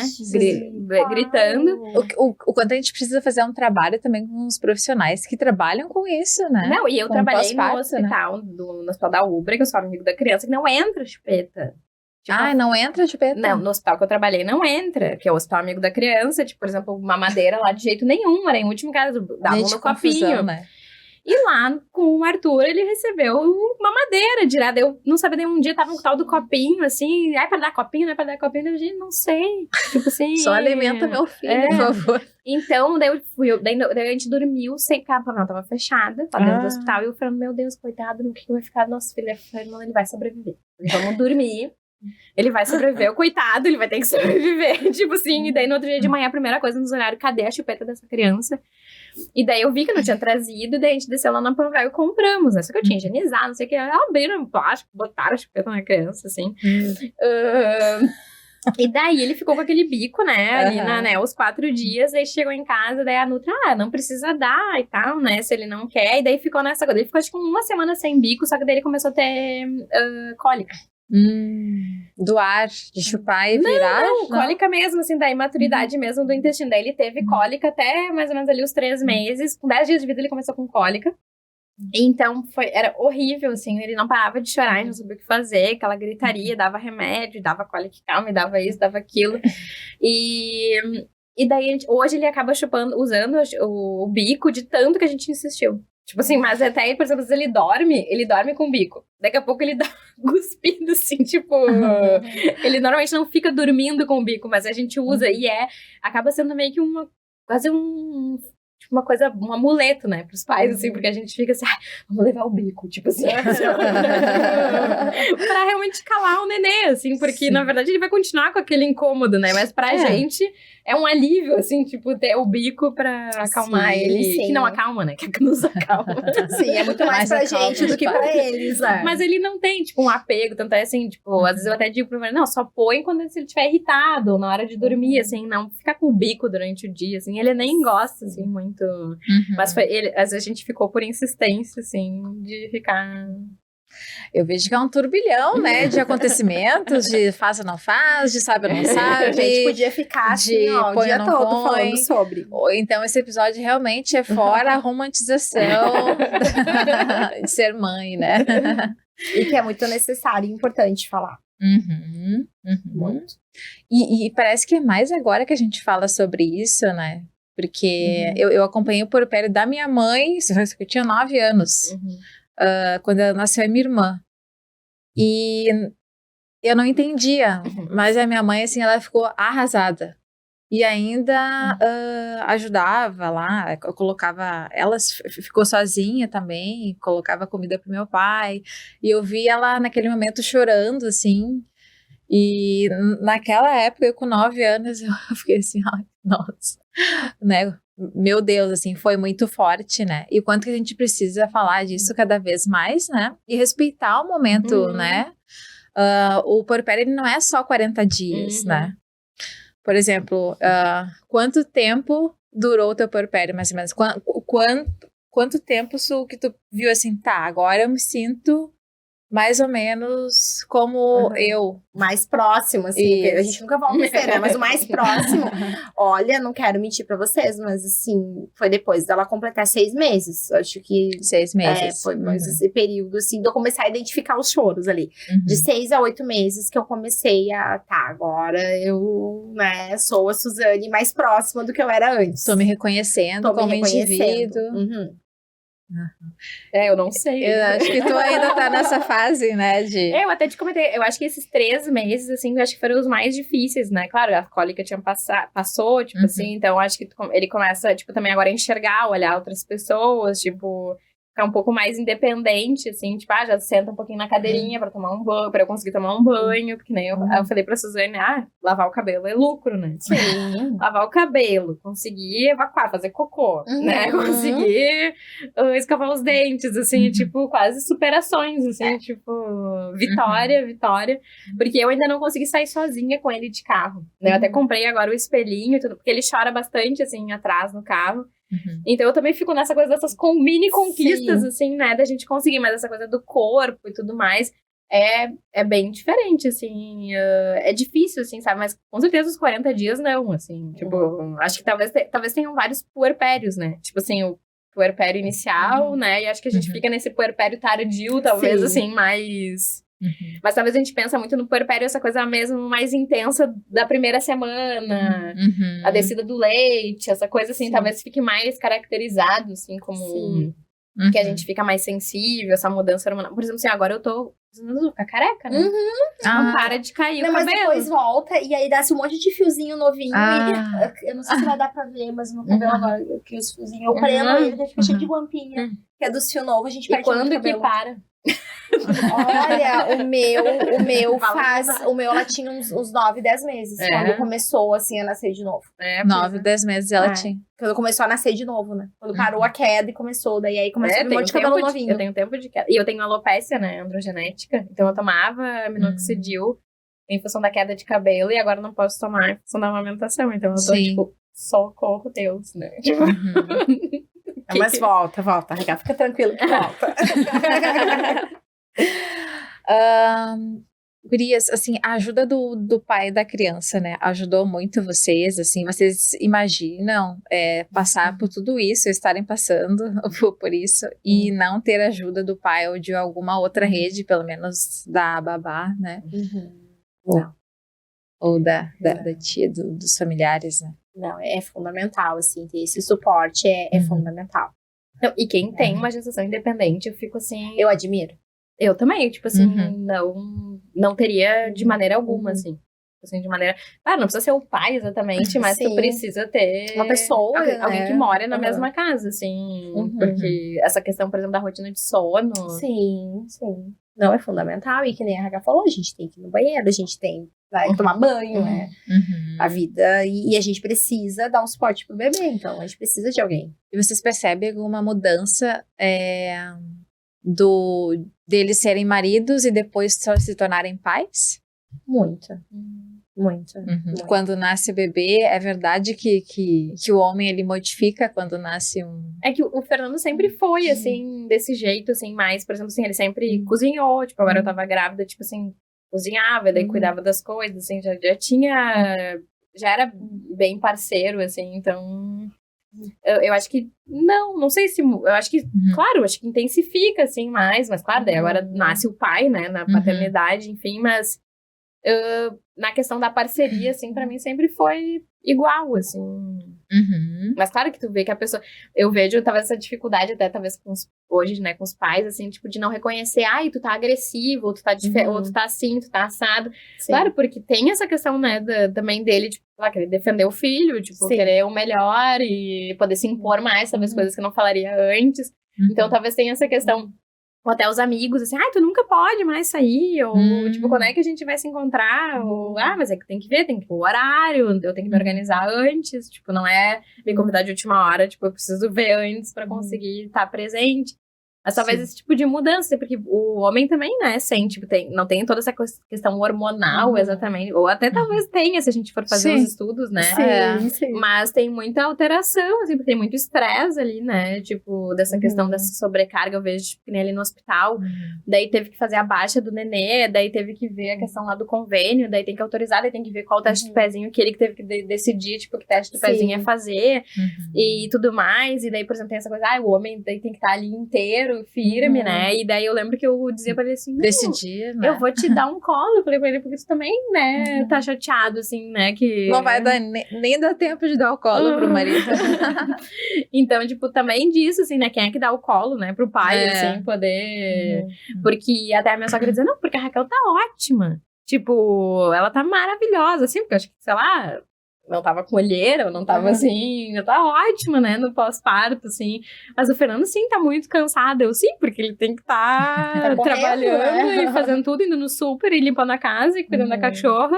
Gritando. O quanto a gente precisa fazer um trabalho também com os profissionais que trabalham com isso, né? Não, e eu Com trabalhei no pós-parto, hospital, no hospital da Ubra, que eu sou amigo da criança, que não entra chupeta. Tipo, Não entra chupeta? Não, no hospital que eu trabalhei não entra, que é o hospital amigo da criança, tipo, por exemplo, mamadeira lá de jeito nenhum, era em último caso, davam no copinho. Né? E lá, com o Arthur, ele recebeu uma madeira direto. Eu não sabia, um dia tava com o tal do copinho, assim. Ai, para dar copinho, não é para dar copinho? Eu, gente, não sei. Tipo assim... Só alimenta meu filho, por favor. Então, daí a gente dormiu sem capa, não, tava fechada, lá dentro do hospital. E eu falando, meu Deus, coitado, no que vai ficar do nosso filho? Eu falei, não, ele vai sobreviver. Vamos dormir. Ele vai sobreviver, o coitado, ele vai ter que sobreviver. Tipo assim, e daí no outro dia de manhã, a primeira coisa nos olharam, cadê a chupeta dessa criança? E daí eu vi que não tinha trazido, e daí a gente desceu lá na Panvel e compramos, né? Só que eu tinha higienizado, não sei o que. Abriram o plástico, botaram a chupeta na criança, assim. E daí ele ficou com aquele bico, né, ali né, os 4 dias, aí chegou em casa, daí a Nutra, não precisa dar e tal, né, se ele não quer, e daí ficou nessa coisa, ele ficou acho que 1 semana sem bico, só que daí ele começou a ter cólica. Do ar, de chupar e virar? Não, cólica mesmo, assim, da imaturidade mesmo do intestino, daí ele teve cólica até mais ou menos ali os 3 meses, com 10 dias de vida ele começou com cólica. Então, era horrível, assim, ele não parava de chorar, não sabia o que fazer, aquela gritaria, dava remédio, dava cólica calma, dava isso, dava aquilo. E daí, hoje ele acaba usando o bico de tanto que a gente insistiu. Tipo assim, mas até, por exemplo, ele dorme com o bico. Daqui a pouco ele dá cuspido, assim, tipo... Ele normalmente não fica dormindo com o bico, mas a gente usa e acaba sendo meio que quase uma coisa, um amuleto, né, pros pais, assim, porque a gente fica assim, vamos levar o bico, tipo assim, pra realmente calar o nenê, assim, porque na verdade ele vai continuar com aquele incômodo, né, mas pra gente é um alívio, assim, tipo, ter o bico pra acalmar ele, que não acalma, né, que nos acalma. Sim, é muito mais pra gente do que pra eles, né. Mas ele não tem, tipo, um apego, tanto é assim, tipo, às vezes eu até digo pro meu, não, só põe quando ele estiver irritado, ou na hora de dormir, assim, não ficar com o bico durante o dia, assim, ele nem gosta, assim, muito. Mas às vezes a gente ficou por insistência, assim, de ficar... Eu vejo que é um turbilhão, né, de acontecimentos, de faz ou não faz, de sabe ou não sabe. A gente podia ficar assim, ó, o dia todo falando sobre. Então, esse episódio realmente é fora a romantização de ser mãe, né? E que é muito necessário e importante falar. Muito. E parece que é mais agora que a gente fala sobre isso, né? Porque eu acompanhei o puerpério da minha mãe, eu tinha 9 anos, quando ela nasceu a minha irmã. E eu não entendia, mas a minha mãe, assim, ela ficou arrasada. E ainda ajudava lá, colocava... Ela ficou sozinha também, colocava comida pro meu pai. E eu vi ela naquele momento chorando, assim. E naquela época, eu com 9 anos, eu fiquei assim, ai, nossa, né, meu Deus, assim, foi muito forte, né, e o quanto que a gente precisa falar disso cada vez mais, né, e respeitar o momento, né, o puerpério, ele não é só 40 dias, né, por exemplo, quanto tempo durou o teu puerpério, mais ou menos, quanto tempo que tu viu assim, tá, agora eu me sinto... mais ou menos como eu. Mais próximo, assim, porque a gente nunca volta a ser, né? Mas o mais próximo, olha, não quero mentir pra vocês, mas assim, foi depois dela completar 6 meses. Acho que... 6 meses. Foi mais esse período, assim, de eu começar a identificar os choros ali. De 6 a 8 meses que eu comecei agora eu, né, sou a Suzane mais próxima do que eu era antes. Tô me reconhecendo como indivíduo. Eu não sei. Eu acho que tu ainda tá nessa fase, né, de... Eu até te comentei, eu acho que esses 3 meses, assim, eu acho que foram os mais difíceis, né? Claro, a cólica passou, tipo assim, então acho que ele começa, tipo, também agora a enxergar, olhar outras pessoas, tipo... ficar um pouco mais independente, assim, tipo, já senta um pouquinho na cadeirinha pra tomar um banho, pra eu conseguir tomar um banho, porque nem eu falei pra Suzane, lavar o cabelo é lucro, né? Sim. Lavar o cabelo, conseguir evacuar, fazer cocô, né? Conseguir escovar os dentes, assim, tipo, quase superações, assim, tipo, vitória, porque eu ainda não consegui sair sozinha com ele de carro, né? Eu até comprei agora o espelhinho e tudo, porque ele chora bastante, assim, atrás no carro. Então eu também fico nessa coisa dessas mini conquistas, assim, né, da gente conseguir, mas essa coisa do corpo e tudo mais é bem diferente, assim, é difícil, assim, sabe, mas com certeza os 40 dias não, assim, tipo, acho que talvez tenham vários puerpérios, né, tipo assim, o puerpério inicial, né, e acho que a gente fica nesse puerpério tardio, talvez, assim, mais... Mas talvez a gente pensa muito no puerpério, essa coisa mesmo mais intensa da primeira semana, a descida do leite, essa coisa assim, talvez fique mais caracterizado, assim, como que a gente fica mais sensível, essa mudança hormonal. Por exemplo, assim, agora eu tô ficar careca, né? Não para de cair o cabelo. Mas depois volta e aí dá-se um monte de fiozinho novinho. E eu não sei se vai dar pra ver, mas no cabelo agora, que os fiozinhos, eu prendo ele, fica cheio de guampinha, que é do fio novo, a gente perde muito cabelo. E quando que para? Olha, o meu ela tinha uns 9, 10 meses, quando começou, assim, a nascer de novo. 9, 10 meses ela tinha. Quando começou a nascer de novo, né? Quando parou a queda e começou, daí começou a vir um monte de cabelo novinho. Eu tenho tempo de queda. E eu tenho alopécia, né, androgenética, então eu tomava minoxidil em função da queda de cabelo, e agora não posso tomar em função da amamentação, então eu tô, tipo, socorro Deus, né? Mas volta, Raquel, fica tranquilo que volta. Gurias, assim, a ajuda do pai da criança, né, ajudou muito vocês, assim, vocês imaginam passar por tudo isso, estarem passando por isso, e não ter ajuda do pai ou de alguma outra rede, pelo menos da babá, né? Ou da tia, dos familiares, né? Não, é fundamental, assim, ter esse suporte é fundamental. Não, e quem tem uma gestação independente, eu fico assim... Eu admiro. Eu também, tipo assim, não teria de maneira alguma, assim. Assim, de maneira... Ah, não precisa ser o pai exatamente, mas tu precisa ter... Uma pessoa, alguém que mora na mesma casa, assim. Porque essa questão, por exemplo, da rotina de sono... Sim. Não, é fundamental. E que nem a Raga falou, a gente tem que ir no banheiro, a gente tem que tomar banho, né? A vida... E a gente precisa dar um suporte pro bebê, então a gente precisa de alguém. E vocês percebem alguma mudança deles serem maridos e depois se tornarem pais? Muita. Quando nasce o bebê, é verdade que o homem, ele modifica quando nasce um... É que o Fernando sempre foi, assim, desse jeito, assim, mais, por exemplo, assim, ele sempre cozinhou, tipo, agora eu tava grávida, tipo assim, cozinhava, daí cuidava das coisas, assim, já era bem parceiro, assim, então... Eu acho que, não sei se, eu acho que, claro, acho que intensifica, assim, mais, mas claro, daí agora nasce o pai, né, na paternidade, enfim, mas na questão da parceria, assim, pra mim sempre foi igual, assim. Mas claro que tu vê que a pessoa, eu vejo talvez essa dificuldade até, talvez hoje, né, com os pais, assim, tipo, de não reconhecer, ai, tu tá agressivo, ou tu tá ou tu tá assim, tu tá assado. Sim. Claro, porque tem essa questão, né, também dele, tipo, querer defender o filho, tipo, querer o melhor e poder se impor mais, talvez coisas que não falaria antes. Então, talvez tenha essa questão. Ou até os amigos, assim, tu nunca pode mais sair, ou, tipo, quando é que a gente vai se encontrar? Ou, mas é que tem que ver, tem que o horário, eu tenho que me organizar antes, tipo, não é me convidar de última hora, tipo, eu preciso ver antes pra conseguir estar presente. Mas talvez esse tipo de mudança, porque o homem também, né, sente, tipo, não tem toda essa questão hormonal, exatamente, ou até talvez tenha, se a gente for fazer os estudos, né? Sim. Mas tem muita alteração, assim, porque tem muito estresse ali, né, tipo, dessa questão dessa sobrecarga, eu vejo, tipo, que nem ali no hospital, daí teve que fazer a baixa do nenê, daí teve que ver a questão lá do convênio, daí tem que autorizar, daí tem que ver qual teste do pezinho que ele que teve que decidir, tipo, que teste do pezinho ia fazer, e tudo mais, e daí, por exemplo, tem essa coisa, o homem daí tem que estar ali inteiro, firme, né? E daí eu lembro que eu dizia pra ele assim, decidir, né? Eu vou te dar um colo, eu falei pra ele, porque tu também, né, tá chateado, assim, né, que... Não vai dar, nem dar tempo de dar o colo pro marido. Então, tipo, também disso, assim, né, quem é que dá o colo, né, pro pai, assim, poder... Porque até a minha sogra dizia, não, porque a Raquel tá ótima. Tipo, ela tá maravilhosa, assim, porque eu acho que, sei lá... não tava com olheira, eu não tava assim, eu tava ótima, né, no pós-parto, assim, mas o Fernando, sim, tá muito cansado, eu sim, porque ele tem que tá trabalhando e fazendo tudo, indo no super e limpando a casa e cuidando da cachorra,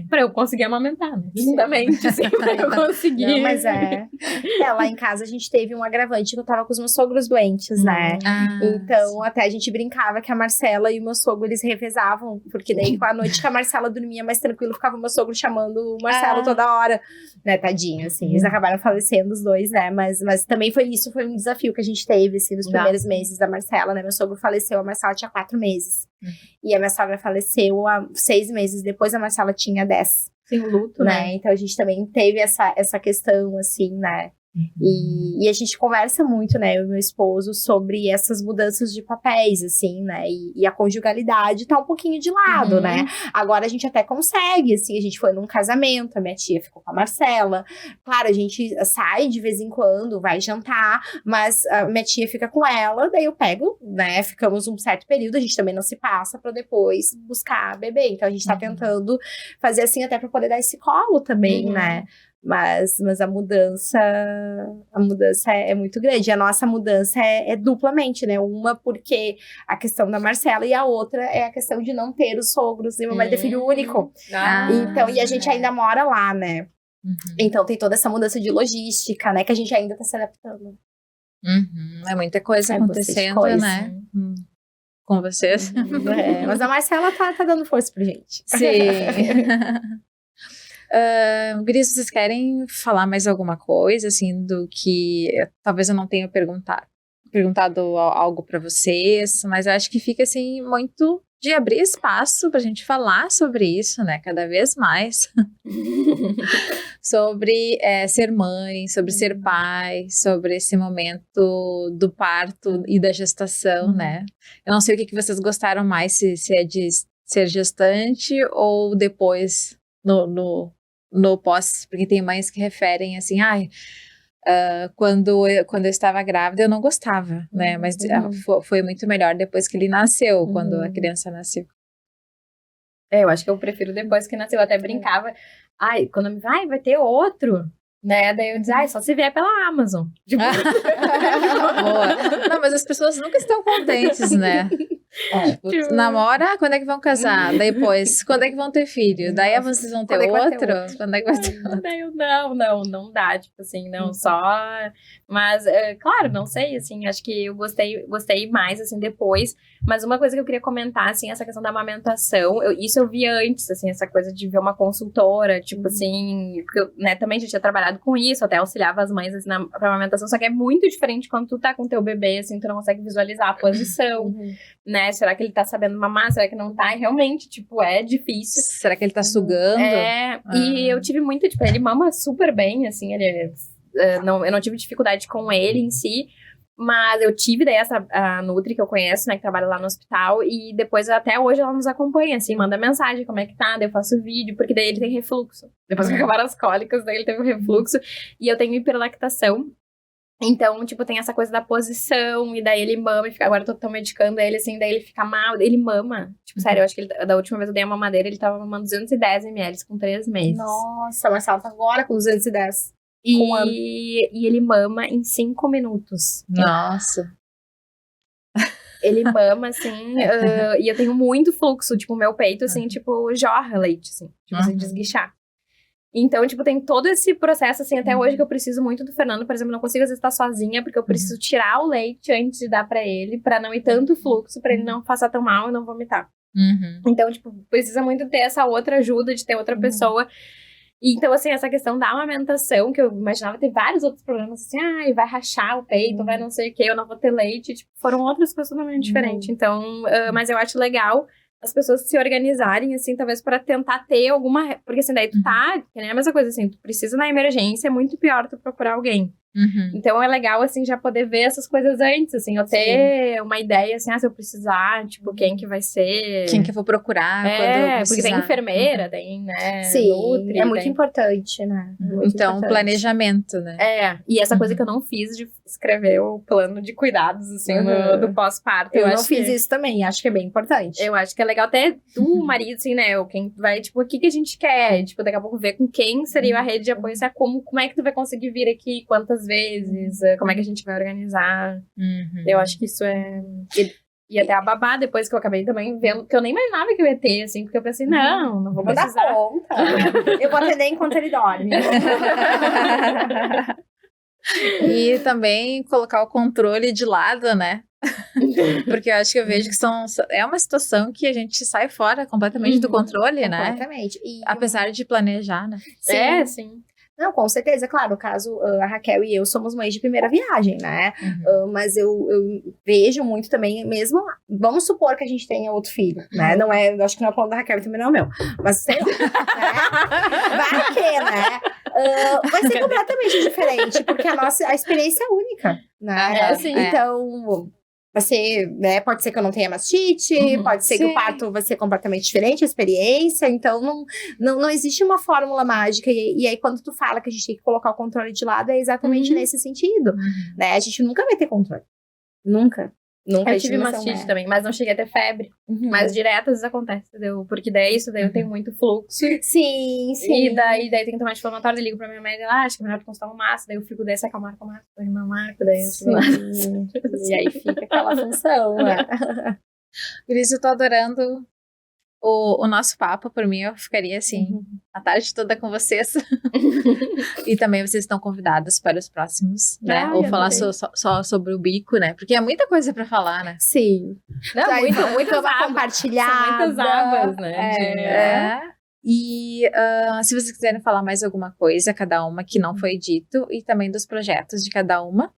pra eu conseguir amamentar, né, lindamente, assim, pra eu conseguir. Não, mas lá em casa a gente teve um agravante que eu tava com os meus sogros doentes, né, então até a gente brincava que a Marcela e o meu sogro, eles revezavam, porque daí com a noite que a Marcela dormia mais tranquilo, ficava o meu sogro chamando o Marcelo toda hora, né, tadinho, assim, eles acabaram falecendo os dois, né, mas também foi um desafio que a gente teve, assim, nos primeiros meses da Marcela, né, meu sogro faleceu, a Marcela tinha 4 meses, e a minha sogra faleceu há 6 meses depois, a Marcela tinha 10. Sim, o luto, né, então a gente também teve essa questão, assim, né, e a gente conversa muito, né, eu e meu esposo, sobre essas mudanças de papéis, assim, né, e a conjugalidade tá um pouquinho de lado, né, agora a gente até consegue, assim, a gente foi num casamento, a minha tia ficou com a Marcela, claro, a gente sai de vez em quando, vai jantar, mas a minha tia fica com ela, daí eu pego, né, ficamos um certo período, a gente também não se passa pra depois buscar bebê, então a gente tá tentando fazer assim até pra poder dar esse colo também, né. Mas a mudança é muito grande. A nossa mudança é duplamente, né? Uma porque a questão da Marcela e a outra é a questão de não ter os sogros e meu marido é filho único. Então, e a gente ainda mora lá, né? Então tem toda essa mudança de logística, né? Que a gente ainda tá se adaptando. É muita coisa acontecendo, né? Com vocês. Mas a Marcela tá dando força pra gente. Sim. Guris, vocês querem falar mais alguma coisa, assim, do que talvez eu não tenha perguntado algo para vocês, mas eu acho que fica, assim, muito de abrir espaço pra gente falar sobre isso, né, cada vez mais. Sobre ser mãe, sobre ser pai, sobre esse momento do parto e da gestação, né. Eu não sei o que vocês gostaram mais, se é de ser gestante ou depois no pós, porque tem mães que referem assim, quando eu estava grávida eu não gostava, né, mas foi muito melhor depois que ele nasceu, quando a criança nasceu. Eu acho que eu prefiro depois que nasceu, eu até brincava, quando me vai ter outro, né, daí eu dizia, só se vier pela Amazon. Boa. Não, mas as pessoas nunca estão contentes, né? Namora, quando é que vão casar? Depois, quando é que vão ter filho? Daí vocês vão ter outro? Quando é que vai ter outro? Daí não dá, tipo assim, não só... Mas, claro, não sei, assim, acho que eu gostei mais, assim, depois. Mas uma coisa que eu queria comentar, assim, essa questão da amamentação, isso eu vi antes, assim, essa coisa de ver uma consultora, tipo assim, porque eu, né, também já tinha trabalhado com isso, até auxiliava as mães, assim, pra amamentação, só que é muito diferente quando tu tá com teu bebê, assim, tu não consegue visualizar a posição, né, será que ele tá sabendo mamar, será que não tá, e realmente, tipo, é difícil. Será que ele tá sugando? E eu tive muito, tipo, ele mama super bem, assim, ele eu não tive dificuldade com ele em si, mas eu tive daí a Nutri que eu conheço, né, que trabalha lá no hospital, e depois até hoje ela nos acompanha, assim, manda mensagem, como é que tá, daí eu faço vídeo, porque daí ele tem refluxo. Depois que acabaram as cólicas, daí ele teve um refluxo, e eu tenho hiperlactação. Então, tipo, tem essa coisa da posição, e daí ele mama, e fica, agora eu tô medicando ele, assim, daí ele fica mal, ele mama. Tipo, sério, eu acho que da última vez eu dei a mamadeira, ele tava mamando 210 ml com 3 meses. Nossa, mas ela tá agora com 210. E ele mama em 5 minutos. Nossa. Ele mama, assim, e eu tenho muito fluxo, tipo, meu peito, assim, tipo, jorra leite, assim, tipo, assim, desguichar. Então, tipo, tem todo esse processo, assim, até hoje que eu preciso muito do Fernando, por exemplo, não consigo às vezes estar sozinha, porque eu preciso tirar o leite antes de dar pra ele, pra não ir tanto fluxo, pra ele não passar tão mal e não vomitar. Então, tipo, precisa muito ter essa outra ajuda, de ter outra pessoa. Então, assim, essa questão da amamentação, que eu imaginava ter vários outros problemas, assim, vai rachar o peito, vai não sei o que, eu não vou ter leite, tipo, foram outras coisas totalmente diferentes. Então, mas eu acho legal as pessoas se organizarem, assim, talvez para tentar ter alguma... Porque, assim, daí tu tá, que nem a mesma coisa, assim, tu precisa na emergência, é muito pior tu procurar alguém. Então, é legal, assim, já poder ver essas coisas antes, assim, eu ter uma ideia, assim, se eu precisar, tipo, quem que vai ser... Quem que eu vou procurar quando eu precisar. Porque tem enfermeira, tem, né, Sim, Nutri, é muito importante, né? Então, planejamento, né? E essa coisa que eu não fiz de escrever o plano de cuidados, assim, do pós-parto. Eu não fiz isso também, acho que é bem importante. Eu acho que é legal até o marido, assim, né, ou quem vai, tipo, o que a gente quer, tipo, daqui a pouco ver com quem seria a rede de apoio, como é que tu vai conseguir vir aqui, quantas vezes, como é que a gente vai organizar. Eu acho que isso é... E até a babá, depois que eu acabei também vendo, que eu nem imaginava que eu ia ter, assim, porque eu pensei, não vou precisar. Dar conta. Eu vou atender enquanto ele dorme. E também colocar o controle de lado, né? Porque eu acho que eu vejo que é uma situação que a gente sai fora completamente do controle, né? Completamente. Apesar de planejar, né? Sim. Sim. Não, com certeza, claro, no caso, a Raquel e eu somos mães de primeira viagem, né? Mas eu vejo muito também, mesmo, vamos supor que a gente tenha outro filho, né? Não é, eu acho que não é o plano da Raquel, também não é o meu, mas sei lá, né? Vai que, né? Vai ser completamente diferente, porque a experiência é única, né? Então... Vai ser, né? Pode ser que eu não tenha mastite, pode ser que o parto vai ser completamente diferente, a experiência. Então, não existe uma fórmula mágica. E aí, quando tu fala que a gente tem que colocar o controle de lado, é exatamente nesse sentido, né? A gente nunca vai ter controle. Nunca. Nunca Eu tive mastite também, mas não cheguei a ter febre. Mas direto às vezes acontece, entendeu? Porque daí isso daí eu tenho muito fluxo. Sim. E daí tem que tomar anti-inflamatório, eu ligo pra minha médica, acho que é melhor tu consultar um mastro. Daí eu fico dessa, com a marca, daí assim. E aí fica aquela função, né? Por isso eu tô adorando o nosso papo. Por mim, eu ficaria assim, a tarde toda com vocês. E também vocês estão convidadas para os próximos, né? Ou falar só sobre o bico, né? Porque é muita coisa pra falar, né? Sim. Não, muita abas compartilhada. São muitas abas, né? E se vocês quiserem falar mais alguma coisa, cada uma que não foi dito, e também dos projetos de cada uma.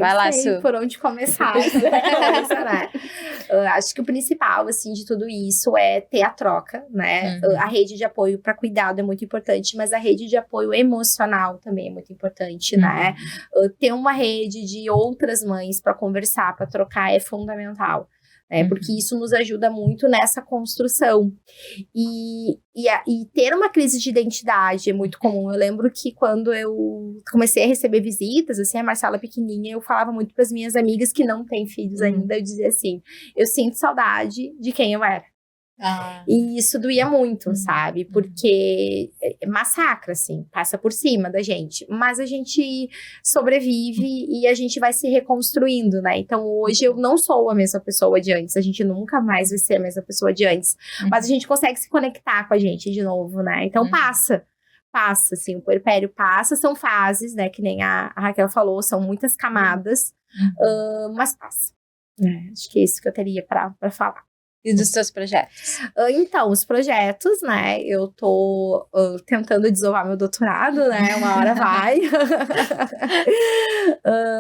Vai lá, Su. Por onde começar. Acho que o principal, assim, de tudo isso é ter a troca, né? A rede de apoio para cuidado é muito importante, mas a rede de apoio emocional também é muito importante, né? Ter uma rede de outras mães para conversar, para trocar é fundamental. Porque isso nos ajuda muito nessa construção. E ter uma crise de identidade é muito comum. Eu lembro que quando eu comecei a receber visitas, assim, a Marcela pequenininha, eu falava muito para as minhas amigas que não têm filhos ainda, eu dizia assim, eu sinto saudade de quem eu era. E isso doía muito, sabe? Porque massacra, assim, passa por cima da gente. Mas a gente sobrevive e a gente vai se reconstruindo, né? Então, hoje eu não sou a mesma pessoa de antes. A gente nunca mais vai ser a mesma pessoa de antes. Mas a gente consegue se conectar com a gente de novo, né? Então, passa, assim, o puerpério passa. São fases, né? Que nem a Raquel falou, são muitas camadas. Mas passa. Acho que é isso que eu teria pra falar. E dos seus projetos? Então, os projetos, né? Eu tô tentando desovar meu doutorado, né? Uma hora vai.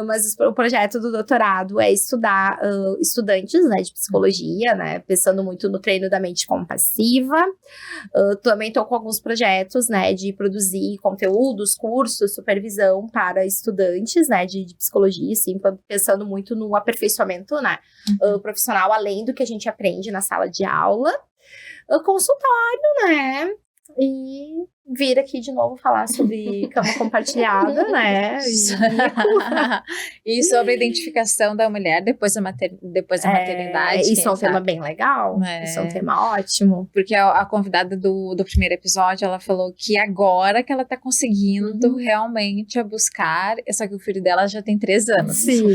Mas o projeto do doutorado é estudar estudantes, né? De psicologia, né? Pensando muito no treino da mente compassiva. Também tô com alguns projetos, né? De produzir conteúdos, cursos, supervisão para estudantes, né? De psicologia, assim. Pensando muito no aperfeiçoamento, né? Profissional, além do que a gente aprende na sala de aula, consultório, né? E vir aqui de novo falar sobre cama compartilhada, né? E sobre a identificação da mulher depois da maternidade. Isso é um tema bem legal. Isso é um tema ótimo. Porque a convidada do primeiro episódio, ela falou que agora que ela tá conseguindo realmente buscar, só que o filho dela já tem 3 anos. Sim.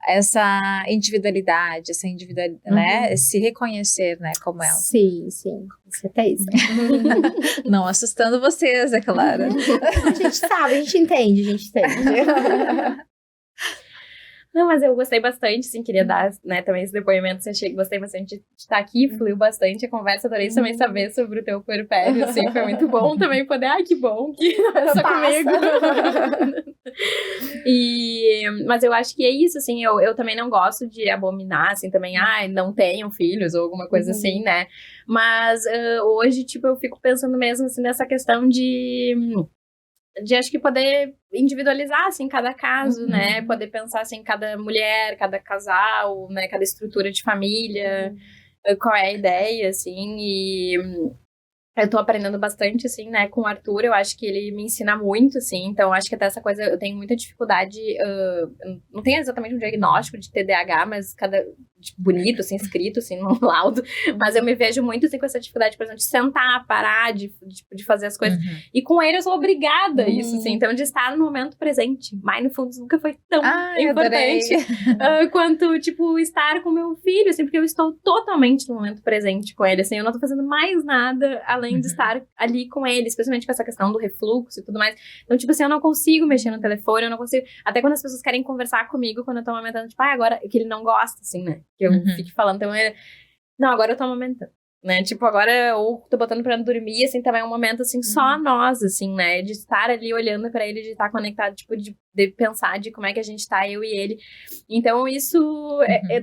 Essa individualidade, né? Se reconhecer, né, como ela. Sim, com certeza. Não assustando vocês, é claro. A gente sabe, a gente entende. Não, mas eu gostei bastante, sim, queria dar, né, também esse depoimento, gostei bastante de estar aqui, fluiu bastante a conversa, adorei também saber sobre o teu puerpério, assim, foi muito bom também poder, que bom que só comigo. Mas eu acho que é isso, assim, eu também não gosto de abominar, assim, também, não tenham filhos ou alguma coisa assim, né, mas hoje, tipo, eu fico pensando mesmo, assim, nessa questão de acho que poder individualizar, assim, cada caso, né? Poder pensar, assim, cada mulher, cada casal, né? Cada estrutura de família, qual é a ideia, assim, e eu tô aprendendo bastante, assim, né, com o Arthur, eu acho que ele me ensina muito, assim, então acho que até essa coisa, eu tenho muita dificuldade, não tenho exatamente um diagnóstico de TDAH, mas bonito, assim, escrito, assim, no laudo, mas eu me vejo muito, assim, com essa dificuldade, por exemplo, de sentar, parar, de fazer as coisas, e com ele eu sou obrigada a isso, assim, então de estar no momento presente, Mindfulness nunca foi tão importante quanto, tipo, estar com meu filho, assim, porque eu estou totalmente no momento presente com ele, assim, eu não tô fazendo mais nada além de estar ali com ele, especialmente com essa questão do refluxo e tudo mais. Então, tipo assim, eu não consigo mexer no telefone, eu não consigo... Até quando as pessoas querem conversar comigo, quando eu tô amamentando, tipo, agora... Que ele não gosta, assim, né? Que eu fique falando, então ele... Não, agora eu tô amamentando, né? Tipo, agora ou tô botando pra dormir, assim, também é um momento, assim, só nós, assim, né? De estar ali olhando pra ele, de estar conectado, tipo, de pensar de como é que a gente tá, eu e ele. Então, isso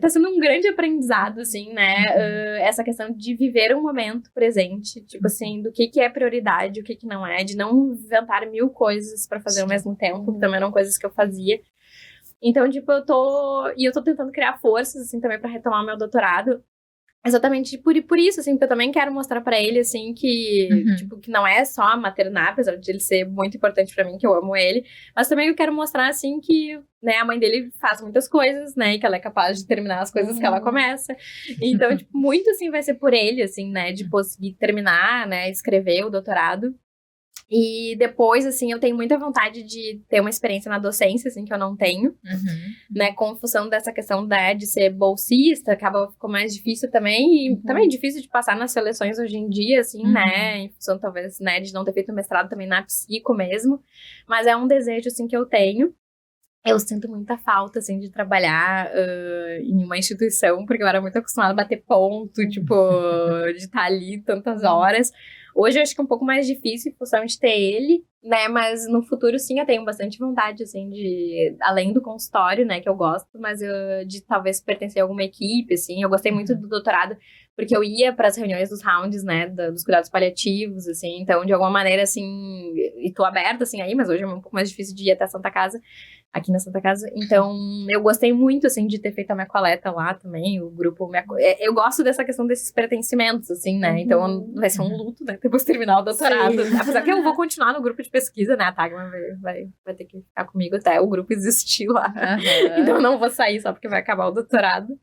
tá sendo um grande aprendizado, assim, né? Essa questão de viver um momento presente, tipo assim, do que é prioridade, o que não é, de não inventar 1000 coisas pra fazer ao mesmo tempo, que também eram coisas que eu fazia. Então, tipo, eu tô tentando criar forças, assim, também pra retomar o meu doutorado. Exatamente por isso, assim, porque eu também quero mostrar pra ele, assim, que, tipo, que não é só maternar, apesar de ele ser muito importante pra mim, que eu amo ele, mas também eu quero mostrar, assim, que, né, a mãe dele faz muitas coisas, né, e que ela é capaz de terminar as coisas que ela começa. Então, tipo, muito, assim, vai ser por ele, assim, né, de conseguir terminar, né, escrever o doutorado. E depois, assim, eu tenho muita vontade de ter uma experiência na docência, assim, que eu não tenho, né, com função dessa questão de ser bolsista, ficou mais difícil também, e também é difícil de passar nas seleções hoje em dia, assim, né, em função, talvez, né, de não ter feito mestrado também na psico mesmo, mas é um desejo, assim, que eu tenho. Eu sinto muita falta, assim, de trabalhar em uma instituição, porque eu era muito acostumada a bater ponto, tipo, de estar ali tantas horas. Hoje eu acho que é um pouco mais difícil em função de ter ele, né, mas no futuro, sim, eu tenho bastante vontade, assim, de, além do consultório, né, que eu gosto, mas de talvez pertencer a alguma equipe, assim. Eu gostei muito do doutorado, porque eu ia para as reuniões dos rounds, né, dos cuidados paliativos, assim, então, de alguma maneira, assim, e tô aberta, assim, aí, mas hoje é um pouco mais difícil de ir até a Santa Casa, aqui na Santa Casa, então eu gostei muito, assim, de ter feito a minha coleta lá também, o grupo, eu gosto dessa questão desses pertencimentos, assim, né, então vai ser um luto, né, depois de terminar o doutorado, apesar que eu vou continuar no grupo de pesquisa, né, a Tagma vai ter que ficar comigo até o grupo existir lá, então eu não vou sair só porque vai acabar o doutorado.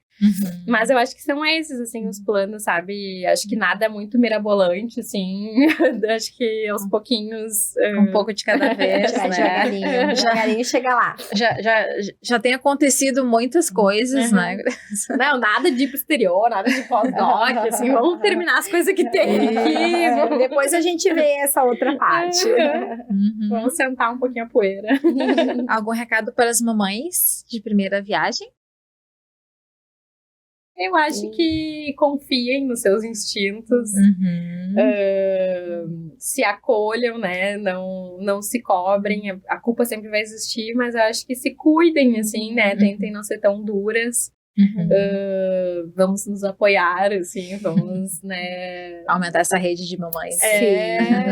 Mas eu acho que são esses, assim, os planos, sabe? Acho que nada é muito mirabolante, assim. Acho que aos pouquinhos... Um pouco de cada vez, né? Devagarinho chega lá. Já tem acontecido muitas coisas, né? Não, nada de ir pro exterior, nada de pós-doc, assim. Vamos terminar as coisas que tem aqui. Depois a gente vê essa outra parte. Vamos sentar um pouquinho a poeira. Algum recado para as mamães de primeira viagem? Eu acho que confiem nos seus instintos, se acolham, né, não se cobrem, a culpa sempre vai existir, mas eu acho que se cuidem, assim, né, tentem não ser tão duras, vamos nos apoiar, assim, vamos, né... aumentar essa rede de mamães.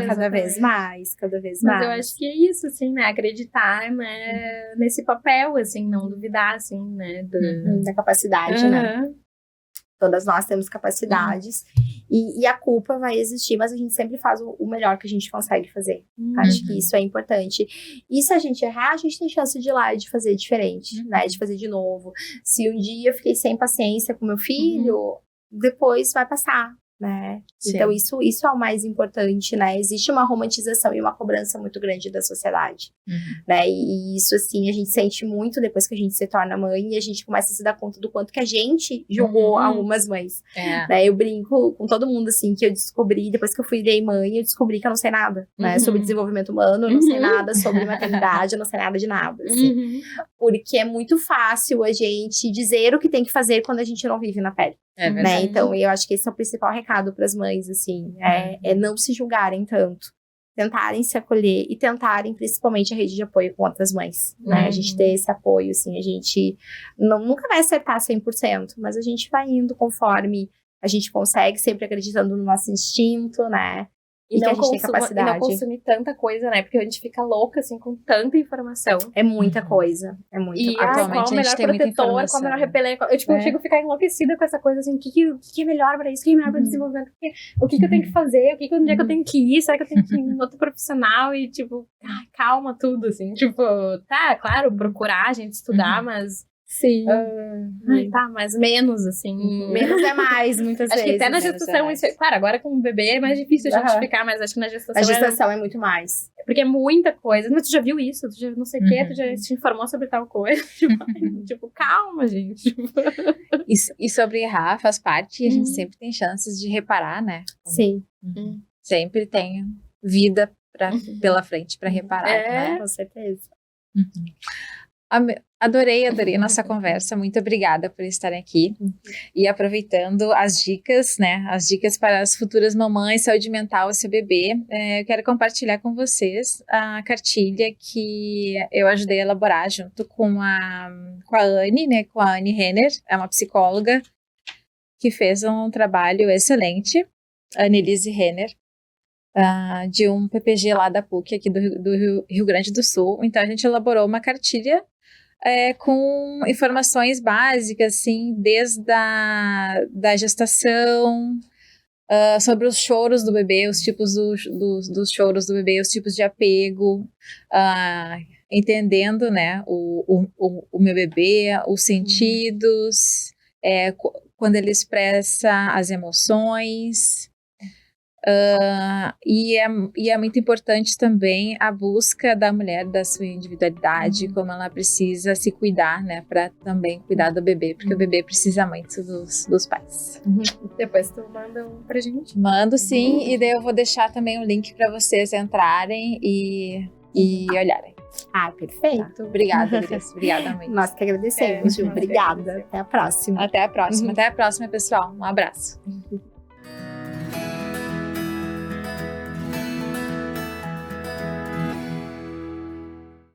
Cada vez mais. Mas eu acho que é isso, assim, né, acreditar, né, nesse papel, assim, não duvidar, assim, né, da capacidade, né. Todas nós temos capacidades e a culpa vai existir, mas a gente sempre faz o melhor que a gente consegue fazer. Acho que isso é importante. E se a gente errar, a gente tem chance de ir lá e de fazer diferente, né? De fazer de novo. Se um dia eu fiquei sem paciência com meu filho, depois vai passar, né? Sim. Então isso é o mais importante, né? Existe uma romantização e uma cobrança muito grande da sociedade, né? E isso, assim, a gente sente muito depois que a gente se torna mãe e a gente começa a se dar conta do quanto que a gente julgou algumas mães, né? Eu brinco com todo mundo, assim, que eu descobri, depois que eu virei mãe, eu descobri que eu não sei nada, né? Sobre desenvolvimento humano, eu não sei nada sobre maternidade, eu não sei nada de nada, assim. Porque é muito fácil a gente dizer o que tem que fazer quando a gente não vive na pele. Né? Então, eu acho que esse é o principal recado para as mães, assim, é não se julgarem tanto, tentarem se acolher e tentarem, principalmente, a rede de apoio com outras mães, né? A gente ter esse apoio, assim, a gente nunca vai acertar 100%, mas a gente vai indo conforme a gente consegue, sempre acreditando no nosso instinto, né? E que a gente tem capacidade. E não consumir tanta coisa, né? Porque a gente fica louca, assim, com tanta informação. É muita coisa. É muita coisa. Atualmente qual o melhor protetor, qual o melhor repelente. Eu chego a ficar enlouquecida com essa coisa, assim, o que é melhor pra isso? O que é melhor pra desenvolvimento? O que eu tenho que fazer? Onde é que eu tenho que ir? Será que eu tenho que ir em outro profissional? E, tipo, calma tudo, assim. Tipo, tá, claro, procurar, a gente estudar, mas... Sim. Tá, mas menos, assim. Menos é mais, muitas vezes. Acho que até na gestação, claro, agora com o bebê é mais difícil justificar, mas acho que na gestação. A gestação é muito mais. Porque é muita coisa. Mas tu já viu isso? Tu já não sei o quê, tu já te informou sobre tal coisa. Tipo, calma, gente. E sobre errar, faz parte, e a gente sempre tem chances de reparar, né? Sim. Sempre tem vida pela frente para reparar, né? Com certeza. Adorei a nossa conversa, muito obrigada por estarem aqui e aproveitando as dicas, né, as dicas para as futuras mamães, saúde mental e seu bebê, eu quero compartilhar com vocês a cartilha que eu ajudei a elaborar junto com a Anne, né, com a Anne Renner, é uma psicóloga que fez um trabalho excelente, Annelise Renner, de um PPG lá da PUC aqui do Rio Grande do Sul. Então a gente elaborou uma cartilha com informações básicas, assim, desde da gestação, sobre os choros do bebê, os tipos dos choros do bebê, os tipos de apego, entendendo, né, o meu bebê, os sentidos, quando ele expressa as emoções. E é muito importante também a busca da mulher da sua individualidade, como ela precisa se cuidar, né, para também cuidar do bebê, porque o bebê precisa muito dos pais. Depois tu manda um pra gente. Mando sim, e daí eu vou deixar também um link para vocês entrarem e olharem. Perfeito. Tá. Obrigada, Gurias. Obrigada muito. Nós que agradecemos, Ju. Obrigada. Até a próxima. Até a próxima. Até a próxima, pessoal. Um abraço.